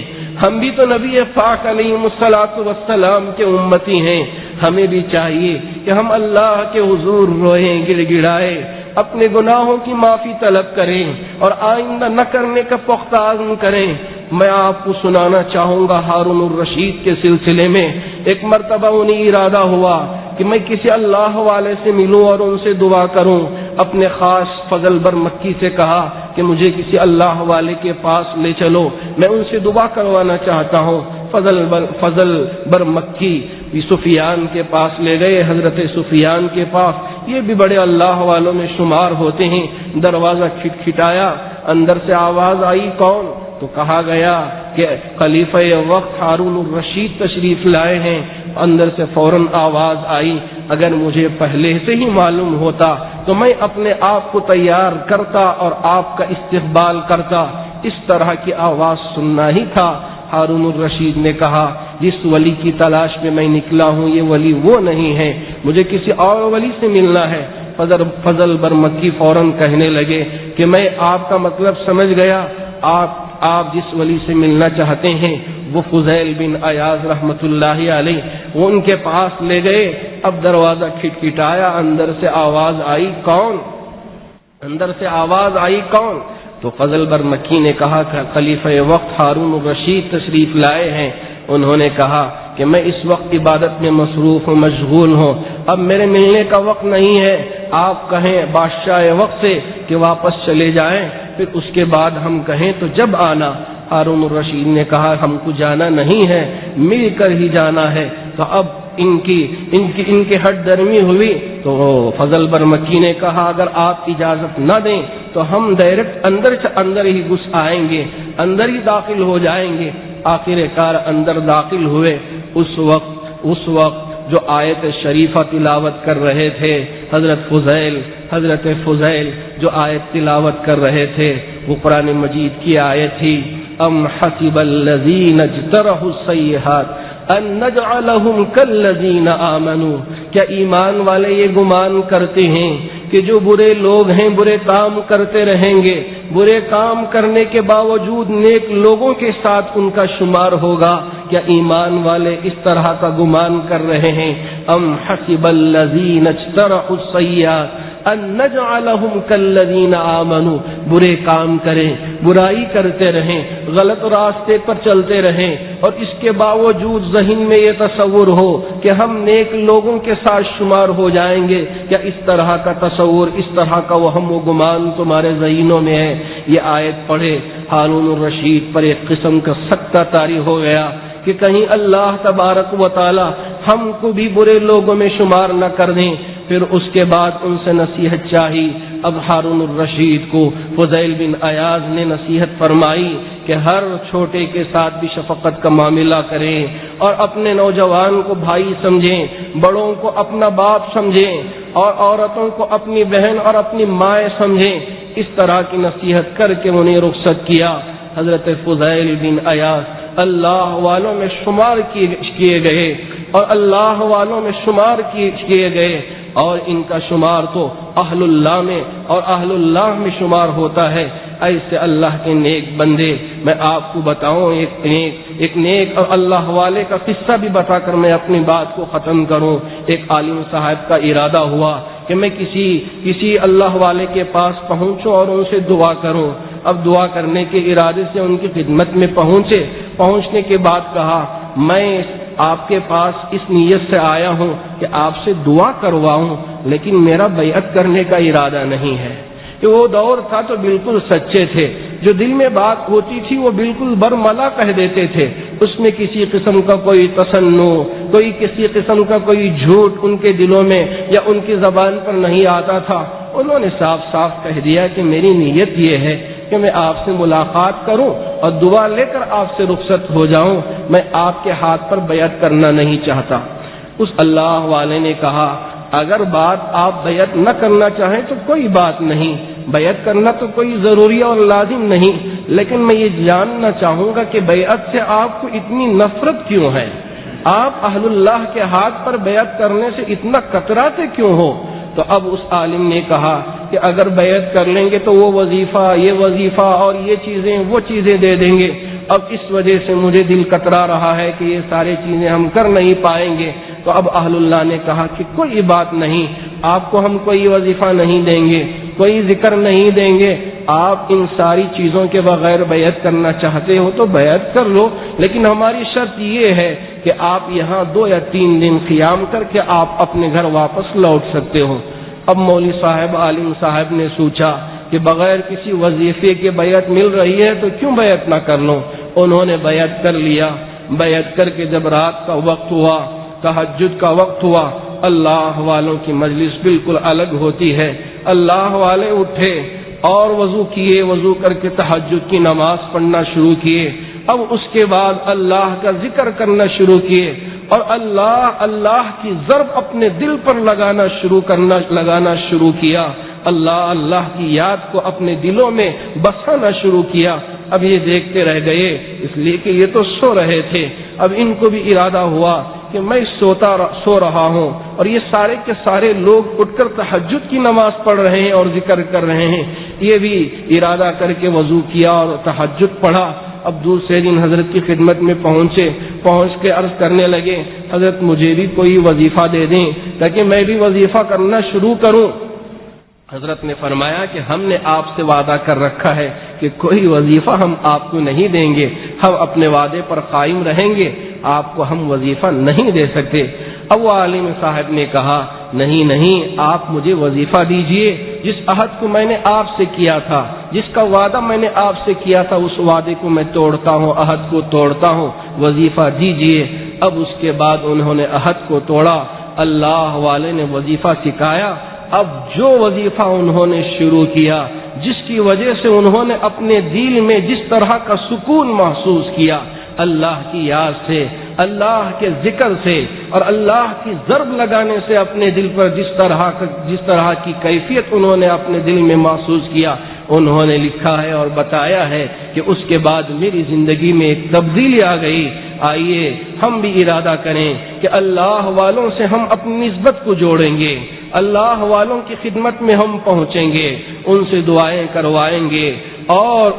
ہم بھی تو نبی پاک علیہ الصلوۃ والسلام کے امتی ہیں۔ ہمیں بھی چاہیے کہ ہم اللہ کے حضور روئیں، گڑ گڑائیں، اپنے گناہوں کی معافی طلب کریں اور آئندہ نہ کرنے کا پختہ عزم کریں۔ میں آپ کو سنانا چاہوں گا ہارون الرشید کے سلسلے میں۔ ایک مرتبہ انہیں ارادہ ہوا کہ میں کسی اللہ والے سے ملوں اور ان سے دعا کروں۔ اپنے خاص فضل بر مکی سے کہا کہ مجھے کسی اللہ والے کے پاس لے چلو، میں ان سے دعا کروانا چاہتا ہوں۔ فضل بر مکی سفیان کے پاس لے گئے، حضرت سفیان کے پاس، یہ بھی بڑے اللہ والوں میں شمار ہوتے ہیں۔ دروازہ کھٹکھٹایا، اندر سے آواز آئی، کون؟ تو کہا گیا کہ خلیفہ وقت ہارون الرشید تشریف لائے ہیں۔ اندر سے فوراً آواز آئی، اگر مجھے پہلے سے ہی معلوم ہوتا تو میں اپنے آپ کو تیار کرتا اور آپ کا استقبال کرتا۔ اس طرح کی آواز سننا ہی تھا۔ ہارون الرشید نے کہا جس ولی کی تلاش میں میں نکلا ہوں یہ ولی وہ نہیں ہے، مجھے کسی اور ولی سے ملنا ہے۔ فضل بر مکی فوراً کہنے لگے کہ میں آپ کا مطلب سمجھ گیا، آپ جس ولی سے ملنا چاہتے ہیں وہ فضیل بن عیاض رحمت اللہ علیہ، وہ ان کے پاس لے گئے۔ اب دروازہ کھٹکھٹایا، اندر سے آواز آئی، کون؟ اندر سے آواز آئی، کون؟ تو فضل بر مکی نے کہا کہ خلیفہ وقت ہارون الرشید تشریف لائے ہیں۔ انہوں نے کہا کہ میں اس وقت عبادت میں مصروف ہوں، مشغول ہوں، اب میرے ملنے کا وقت نہیں ہے، آپ کہیں بادشاہ وقت سے کہ واپس چلے جائیں، پھر اس کے بعد ہم کہیں تو جب آنا۔ ہارون الرشید نے کہا ہم کو جانا نہیں ہے، مل کر ہی جانا ہے۔ تو اب ان کی ہٹ درمی ہوئی تو فضل بر مکی نے کہا اگر آپ اجازت نہ دیں تو ہم ڈائریکٹ اندر ہی گھس آئیں گے، اندر ہی داخل ہو جائیں گے۔ آخر کار اندر داخل ہوئے۔ اس وقت جو آیت شریفہ تلاوت کر رہے تھے حضرت فضیل جو آیت تلاوت کر رہے تھے وہ قرآن مجید کی آیت تھی، ام حسب الذین اجترحوا السیئات ان نجعلہم کالذین آمنوا، کیا ایمان والے یہ گمان کرتے ہیں کہ جو برے لوگ ہیں برے کام کرتے رہیں گے، برے کام کرنے کے باوجود نیک لوگوں کے ساتھ ان کا شمار ہوگا؟ کیا ایمان والے اس طرح کا گمان کر رہے ہیں؟ ام حسب الذین اجترحوا السیئات ان نجعلہم کالذین آمنوا، برے کام کریں، برائی کرتے رہیں، غلط راستے پر چلتے رہیں، اور اس کے باوجود ذہن میں یہ تصور ہو کہ ہم نیک لوگوں کے ساتھ شمار ہو جائیں گے؟ کیا اس طرح کا تصور، اس طرح کا وہم و گمان تمہارے ذہنوں میں ہے؟ یہ آیت پڑھے ہارون الرشید پر ایک قسم کا سکتہ طاری ہو گیا کہ کہیں اللہ تبارک و تعالی ہم کو بھی برے لوگوں میں شمار نہ کر دیں۔ پھر اس کے بعد ان سے نصیحت چاہی۔ اب ہارون الرشید کو فضیل بن عیاض نے نصیحت فرمائی کہ ہر چھوٹے کے ساتھ بھی شفقت کا معاملہ کریں، اور اپنے نوجوان کو بھائی سمجھیں، بڑوں کو اپنا باپ سمجھیں، اور عورتوں کو اپنی بہن اور اپنی ماں سمجھیں۔ اس طرح کی نصیحت کر کے انہیں رخصت کیا۔ حضرت فضیل بن عیاض اللہ والوں میں شمار کیے گئے، اور اللہ والوں میں شمار کیے گئے، اور ان کا شمار تو اہل اللہ میں اور اہل اللہ میں شمار ہوتا ہے۔ ایسے اللہ کے نیک بندے، میں آپ کو بتاؤں ایک نیک اور اللہ والے کا قصہ بھی بتا کر میں اپنی بات کو ختم کروں۔ ایک عالم صاحب کا ارادہ ہوا کہ میں کسی اللہ والے کے پاس پہنچوں اور ان سے دعا کروں۔ اب دعا کرنے کے ارادے سے ان کی خدمت میں پہنچنے کے بعد کہا میں آپ کے پاس اس نیت سے آیا ہوں کہ آپ سے دعا کرواؤں، لیکن میرا بیعت کرنے کا ارادہ نہیں ہے۔ کہ وہ دور تھا تو بالکل سچے تھے، جو دل میں بات ہوتی تھی وہ بالکل برملا کہہ دیتے تھے، اس میں کسی قسم کا کوئی تصنع، کسی قسم کا کوئی جھوٹ ان کے دلوں میں یا ان کی زبان پر نہیں آتا تھا۔ انہوں نے صاف صاف کہہ دیا کہ میری نیت یہ ہے کہ میں آپ سے ملاقات کروں اور دعا لے کر آپ سے رخصت ہو جاؤں، میں آپ کے ہاتھ پر بیعت کرنا نہیں چاہتا۔ اس اللہ والے نے کہا اگر بات آپ بیعت نہ کرنا چاہیں تو کوئی بات نہیں، بیعت کرنا تو کوئی ضروری اور لازم نہیں، لیکن میں یہ جاننا چاہوں گا کہ بیعت سے آپ کو اتنی نفرت کیوں ہے؟ آپ اہل اللہ کے ہاتھ پر بیعت کرنے سے اتنا کتراتے کیوں ہو؟ تو اب اس عالم نے کہا کہ اگر بیعت کر لیں گے تو وہ وظیفہ اور وہ چیزیں دے دیں گے، اب اس وجہ سے مجھے دل کترا رہا ہے کہ یہ سارے چیزیں ہم کر نہیں پائیں گے۔ تو اب اہل اللہ نے کہا کہ کوئی بات نہیں، آپ کو ہم کوئی وظیفہ نہیں دیں گے، کوئی ذکر نہیں دیں گے، آپ ان ساری چیزوں کے بغیر بیعت کرنا چاہتے ہو تو بیعت کر لو، لیکن ہماری شرط یہ ہے کہ آپ یہاں 2 یا 3 دن قیام کر کے آپ اپنے گھر واپس لوٹ سکتے ہو۔ اب مولوی صاحب عالم صاحب نے سوچا کہ بغیر کسی وظیفے کے بیعت مل رہی ہے تو کیوں بیعت نہ کر لوں۔ انہوں نے بیعت کر لیا۔ بیعت کر کے جب رات کا وقت ہوا، تہجد کا وقت ہوا، اللہ والوں کی مجلس بالکل الگ ہوتی ہے۔ اللہ والے اٹھے اور وضو کیے، وضو کر کے تہجد کی نماز پڑھنا شروع کیے۔ اب اس کے بعد اللہ کا ذکر کرنا شروع کیے، اور اللہ کی ضرب اپنے دل پر لگانا شروع کیا، اللہ کی یاد کو اپنے دلوں میں بسانا شروع کیا۔ اب یہ دیکھتے رہ گئے، اس لیے کہ یہ تو سو رہے تھے۔ اب ان کو بھی ارادہ ہوا کہ میں سو رہا ہوں اور یہ سارے کے سارے لوگ اٹھ کر تہجد کی نماز پڑھ رہے ہیں اور ذکر کر رہے ہیں۔ یہ بھی ارادہ کر کے وضو کیا اور تہجد پڑھا۔ اب دوسرے دن حضرت کی خدمت میں پہنچ کے عرض کرنے لگے، حضرت مجھے بھی کوئی وظیفہ دے دیں تاکہ میں بھی وظیفہ کرنا شروع کروں۔ حضرت نے فرمایا کہ ہم نے آپ سے وعدہ کر رکھا ہے کہ کوئی وظیفہ ہم آپ کو نہیں دیں گے، ہم اپنے وعدے پر قائم رہیں گے، آپ کو ہم وظیفہ نہیں دے سکتے۔ اب وہ عالم صاحب نے کہا، نہیں، آپ مجھے وظیفہ دیجئے، جس عہد کو میں نے آپ سے کیا تھا، جس کا وعدہ میں نے آپ سے کیا تھا، اس وعدے کو میں توڑتا ہوں، عہد کو توڑتا ہوں، وظیفہ دیجئے۔ اب اس کے بعد انہوں نے عہد کو توڑا، اللہ والے نے وظیفہ سکھایا۔ اب جو وظیفہ انہوں نے شروع کیا، جس کی وجہ سے انہوں نے اپنے دل میں جس طرح کا سکون محسوس کیا، اللہ کی یاد سے، اللہ کے ذکر سے اور اللہ کی ضرب لگانے سے اپنے دل پر جس طرح کی کیفیت انہوں نے اپنے دل میں محسوس کیا، انہوں نے لکھا ہے اور بتایا ہے کہ اس کے بعد میری زندگی میں ایک تبدیلی آ گئی۔ آئیے ہم بھی ارادہ کریں کہ اللہ والوں سے ہم اپنی نسبت کو جوڑیں گے، اللہ والوں کی خدمت میں ہم پہنچیں گے، ان سے دعائیں کروائیں گے اور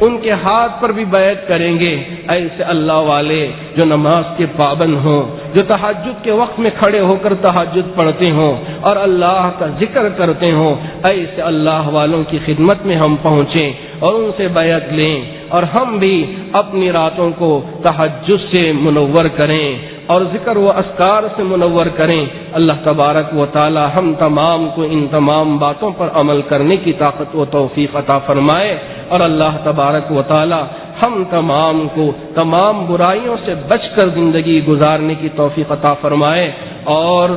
ان کے ہاتھ پر بھی بیعت کریں گے۔ ایسے اللہ والے جو نماز کے پابند ہوں، جو تہجد کے وقت میں کھڑے ہو کر تہجد پڑھتے ہوں اور اللہ کا ذکر کرتے ہوں، ایسے اللہ والوں کی خدمت میں ہم پہنچیں اور ان سے بیعت لیں، اور ہم بھی اپنی راتوں کو تہجد سے منور کریں اور ذکر و اذکار سے منور کریں۔ اللہ تبارک و تعالی ہم تمام کو ان تمام باتوں پر عمل کرنے کی طاقت و توفیق عطا فرمائے، اور اللہ تبارک و تعالی ہم تمام کو تمام برائیوں سے بچ کر زندگی گزارنے کی توفیق عطا فرمائے، اور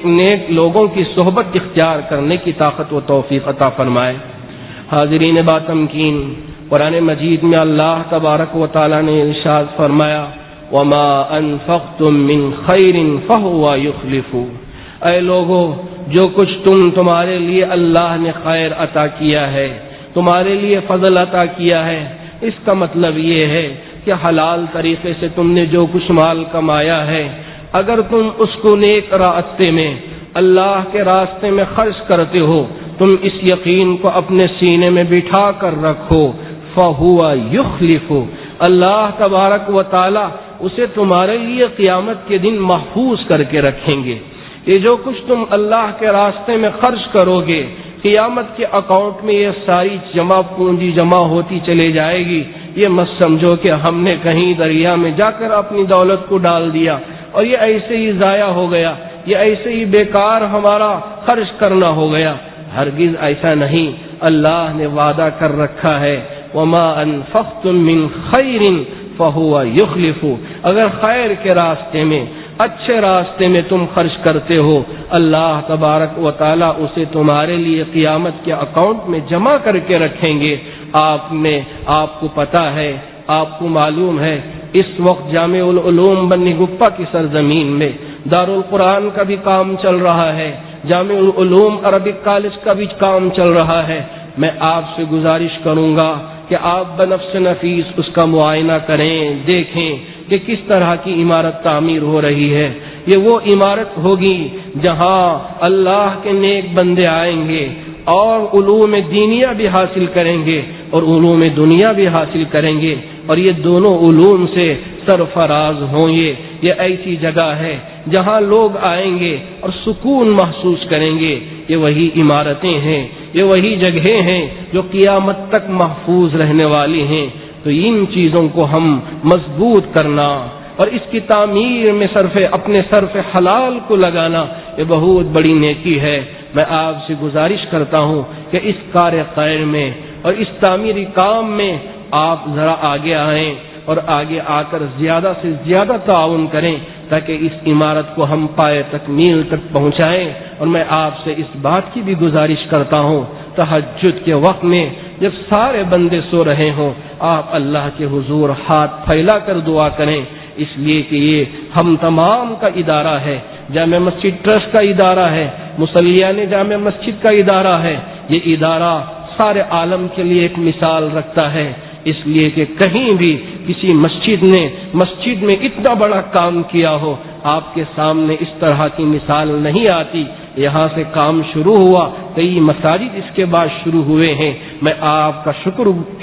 نیک لوگوں کی صحبت اختیار کرنے کی طاقت و توفیق عطا فرمائے۔ حاضرین باتمکین، قرآن مجید میں اللہ تبارک و تعالی نے ارشاد فرمایا، وما انفقتم من خیر فهو يخلف۔ اے لوگو، جو کچھ تمہارے لیے اللہ نے خیر عطا کیا ہے، تمہارے لیے فضل عطا کیا ہے، اس کا مطلب یہ ہے کہ حلال طریقے سے تم نے جو کچھ مال کمایا ہے، اگر تم اس کو نیک راستے میں، اللہ کے راستے میں خرچ کرتے ہو، تم اس یقین کو اپنے سینے میں بٹھا کر رکھو، فَهُوَ يُخْلِفُ، اللہ تبارک و تعالی اسے تمہارے لیے قیامت کے دن محفوظ کر کے رکھیں گے۔ یہ جو کچھ تم اللہ کے راستے میں خرچ کرو گے، قیامت کے اکاؤنٹ میں یہ ساری پونجی جمع ہوتی چلے جائے گی۔ یہ مت سمجھو کہ ہم نے کہیں دریا میں جا کر اپنی دولت کو ڈال دیا اور یہ ایسے ہی ضائع ہو گیا، یہ ایسے ہی بیکار ہمارا خرچ کرنا ہو گیا۔ ہرگز ایسا نہیں، اللہ نے وعدہ کر رکھا ہے، وما انفقتم من خیر فہو یخلف۔ اگر خیر کے راستے میں، اچھے راستے میں تم خرچ کرتے ہو، اللہ تبارک و تعالی اسے تمہارے لیے قیامت کے اکاؤنٹ میں جمع کر کے رکھیں گے۔ آپ کو پتا ہے، آپ کو معلوم ہے، اس وقت جامع العلوم بنی گپا کی سرزمین میں دارالقرآن کا بھی کام چل رہا ہے، جامع العلوم عربک کالج کا بھی کام چل رہا ہے۔ میں آپ سے گزارش کروں گا کہ آپ بنفس نفیس اس کا معائنہ کریں، دیکھیں کہ کس طرح کی عمارت تعمیر ہو رہی ہے۔ یہ وہ عمارت ہوگی جہاں اللہ کے نیک بندے آئیں گے اور علوم دینیہ بھی حاصل کریں گے اور علوم دنیا بھی حاصل کریں گے، اور یہ دونوں علوم سے سرفراز ہوں۔ یہ ایسی جگہ ہے جہاں لوگ آئیں گے اور سکون محسوس کریں گے۔ یہ وہی عمارتیں ہیں، یہ وہی جگہیں ہیں جو قیامت تک محفوظ رہنے والی ہیں۔ تو ان چیزوں کو ہم مضبوط کرنا اور اس کی تعمیر میں اپنے صرف حلال کو لگانا، یہ بہت بڑی نیکی ہے۔ میں آپ سے گزارش کرتا ہوں کہ اس کار خیر میں اور اس تعمیری کام میں آپ ذرا آگے آئیں اور آگے آ کر زیادہ سے زیادہ تعاون کریں تاکہ اس عمارت کو ہم پائے تکمیل تک پہنچائیں۔ اور میں آپ سے اس بات کی بھی گزارش کرتا ہوں، تہجد کے وقت میں جب سارے بندے سو رہے ہوں، آپ اللہ کے حضور ہاتھ پھیلا کر دعا کریں، اس لیے کہ یہ ہم تمام کا ادارہ ہے، جامع مسجد ٹرسٹ کا ادارہ ہے، مصلیان جامع مسجد کا ادارہ ہے۔ یہ ادارہ سارے عالم کے لیے ایک مثال رکھتا ہے اس لیے کہ کہیں بھی کسی مسجد نے مسجد میں اتنا بڑا کام کیا ہو، آپ کے سامنے اس طرح کی مثال نہیں آتی۔ یہاں سے کام شروع ہوا، کئی مساجد اس کے بعد شروع ہوئے ہیں۔ میں آپ کا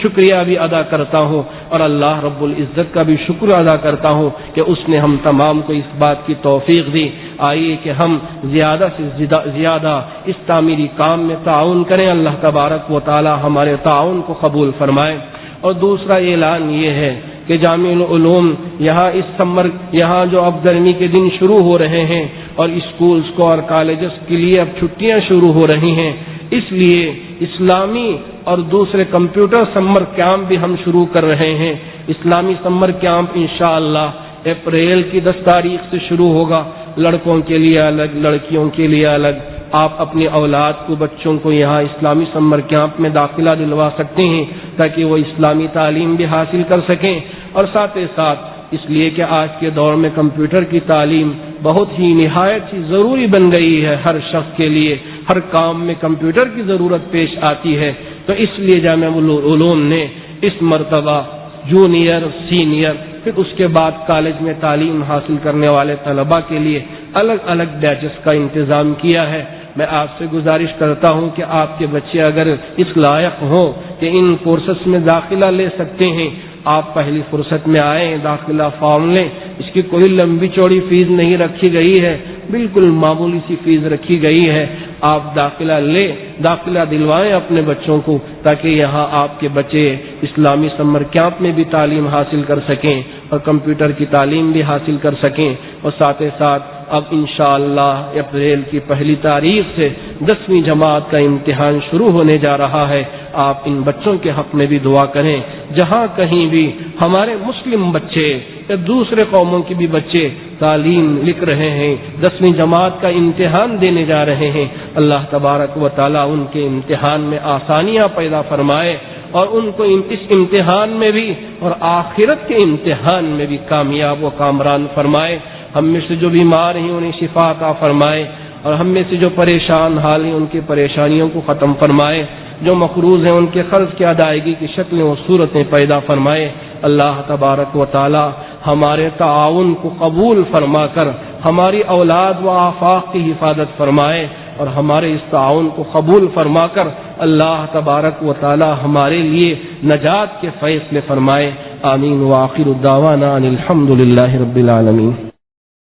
شکریہ بھی ادا کرتا ہوں اور اللہ رب العزت کا بھی شکر ادا کرتا ہوں کہ اس نے ہم تمام کو اس بات کی توفیق دی۔ آئیے کہ ہم زیادہ سے زیادہ اس تعمیری کام میں تعاون کریں، اللہ تبارک و تعالی ہمارے تعاون کو قبول فرمائے۔ اور دوسرا اعلان یہ ہے کہ جامع العلوم یہاں جو اب گرمی کے دن شروع ہو رہے ہیں اور اسکولز کو اور کالجز کے لیے اب چھٹیاں شروع ہو رہی ہیں، اس لیے اسلامی اور دوسرے کمپیوٹر سمر کیمپ بھی ہم شروع کر رہے ہیں۔ اسلامی سمر کیمپ انشاءاللہ اپریل کی 10 تاریخ سے شروع ہوگا، لڑکوں کے لیے الگ، لڑکیوں کے لیے الگ۔ آپ اپنی اولاد کو، بچوں کو یہاں اسلامی سمر کیمپ میں داخلہ دلوا سکتے ہیں تاکہ وہ اسلامی تعلیم بھی حاصل کر سکیں، اور ساتھ ہی ساتھ اس لیے کہ آج کے دور میں کمپیوٹر کی تعلیم بہت ہی نہایت ہی ضروری بن گئی ہے، ہر شخص کے لیے ہر کام میں کمپیوٹر کی ضرورت پیش آتی ہے، تو اس لیے جامع العلوم نے اس مرتبہ جونیئر، سینئر، پھر اس کے بعد کالج میں تعلیم حاصل کرنے والے طلباء کے لیے الگ الگ بیچز کا انتظام کیا ہے۔ میں آپ سے گزارش کرتا ہوں کہ آپ کے بچے اگر اس لائق ہوں کہ ان کورسز میں داخلہ لے سکتے ہیں، آپ پہلی فرصت میں آئیں، داخلہ فارم لیں۔ اس کی کوئی لمبی چوڑی فیس نہیں رکھی گئی ہے، بالکل معمولی سی فیس رکھی گئی ہے۔ آپ داخلہ دلوائیں اپنے بچوں کو تاکہ یہاں آپ کے بچے اسلامی سمر کیمپ میں بھی تعلیم حاصل کر سکیں اور کمپیوٹر کی تعلیم بھی حاصل کر سکیں۔ اور ساتھ ہی ساتھ اب انشاءاللہ اپریل کی 1 تاریخ سے 10ویں جماعت کا امتحان شروع ہونے جا رہا ہے۔ آپ ان بچوں کے حق میں بھی دعا کریں۔ جہاں کہیں بھی ہمارے مسلم بچے یا دوسرے قوموں کے بھی بچے تعلیم لکھ رہے ہیں، 10ویں جماعت کا امتحان دینے جا رہے ہیں، اللہ تبارک و تعالیٰ ان کے امتحان میں آسانیاں پیدا فرمائے اور ان کو اس امتحان میں بھی اور آخرت کے امتحان میں بھی کامیاب و کامران فرمائے۔ ہم میں سے جو بیمار ہیں انہیں شفا عطا فرمائے، اور ہم میں سے جو پریشان حال ہیں ان کی پریشانیوں کو ختم فرمائے، جو مقروض ہیں ان کے قرض کی ادائیگی کی شکلیں و صورتیں پیدا فرمائے۔ اللہ تبارک و تعالی ہمارے تعاون کو قبول فرما کر ہماری اولاد و آفاق کی حفاظت فرمائے، اور ہمارے اس تعاون کو قبول فرما کر اللہ تبارک و تعالی ہمارے لیے نجات کے فیصلے فرمائے۔ آمین۔ وآخر دعوانا ان الحمد للہ رب العالمین۔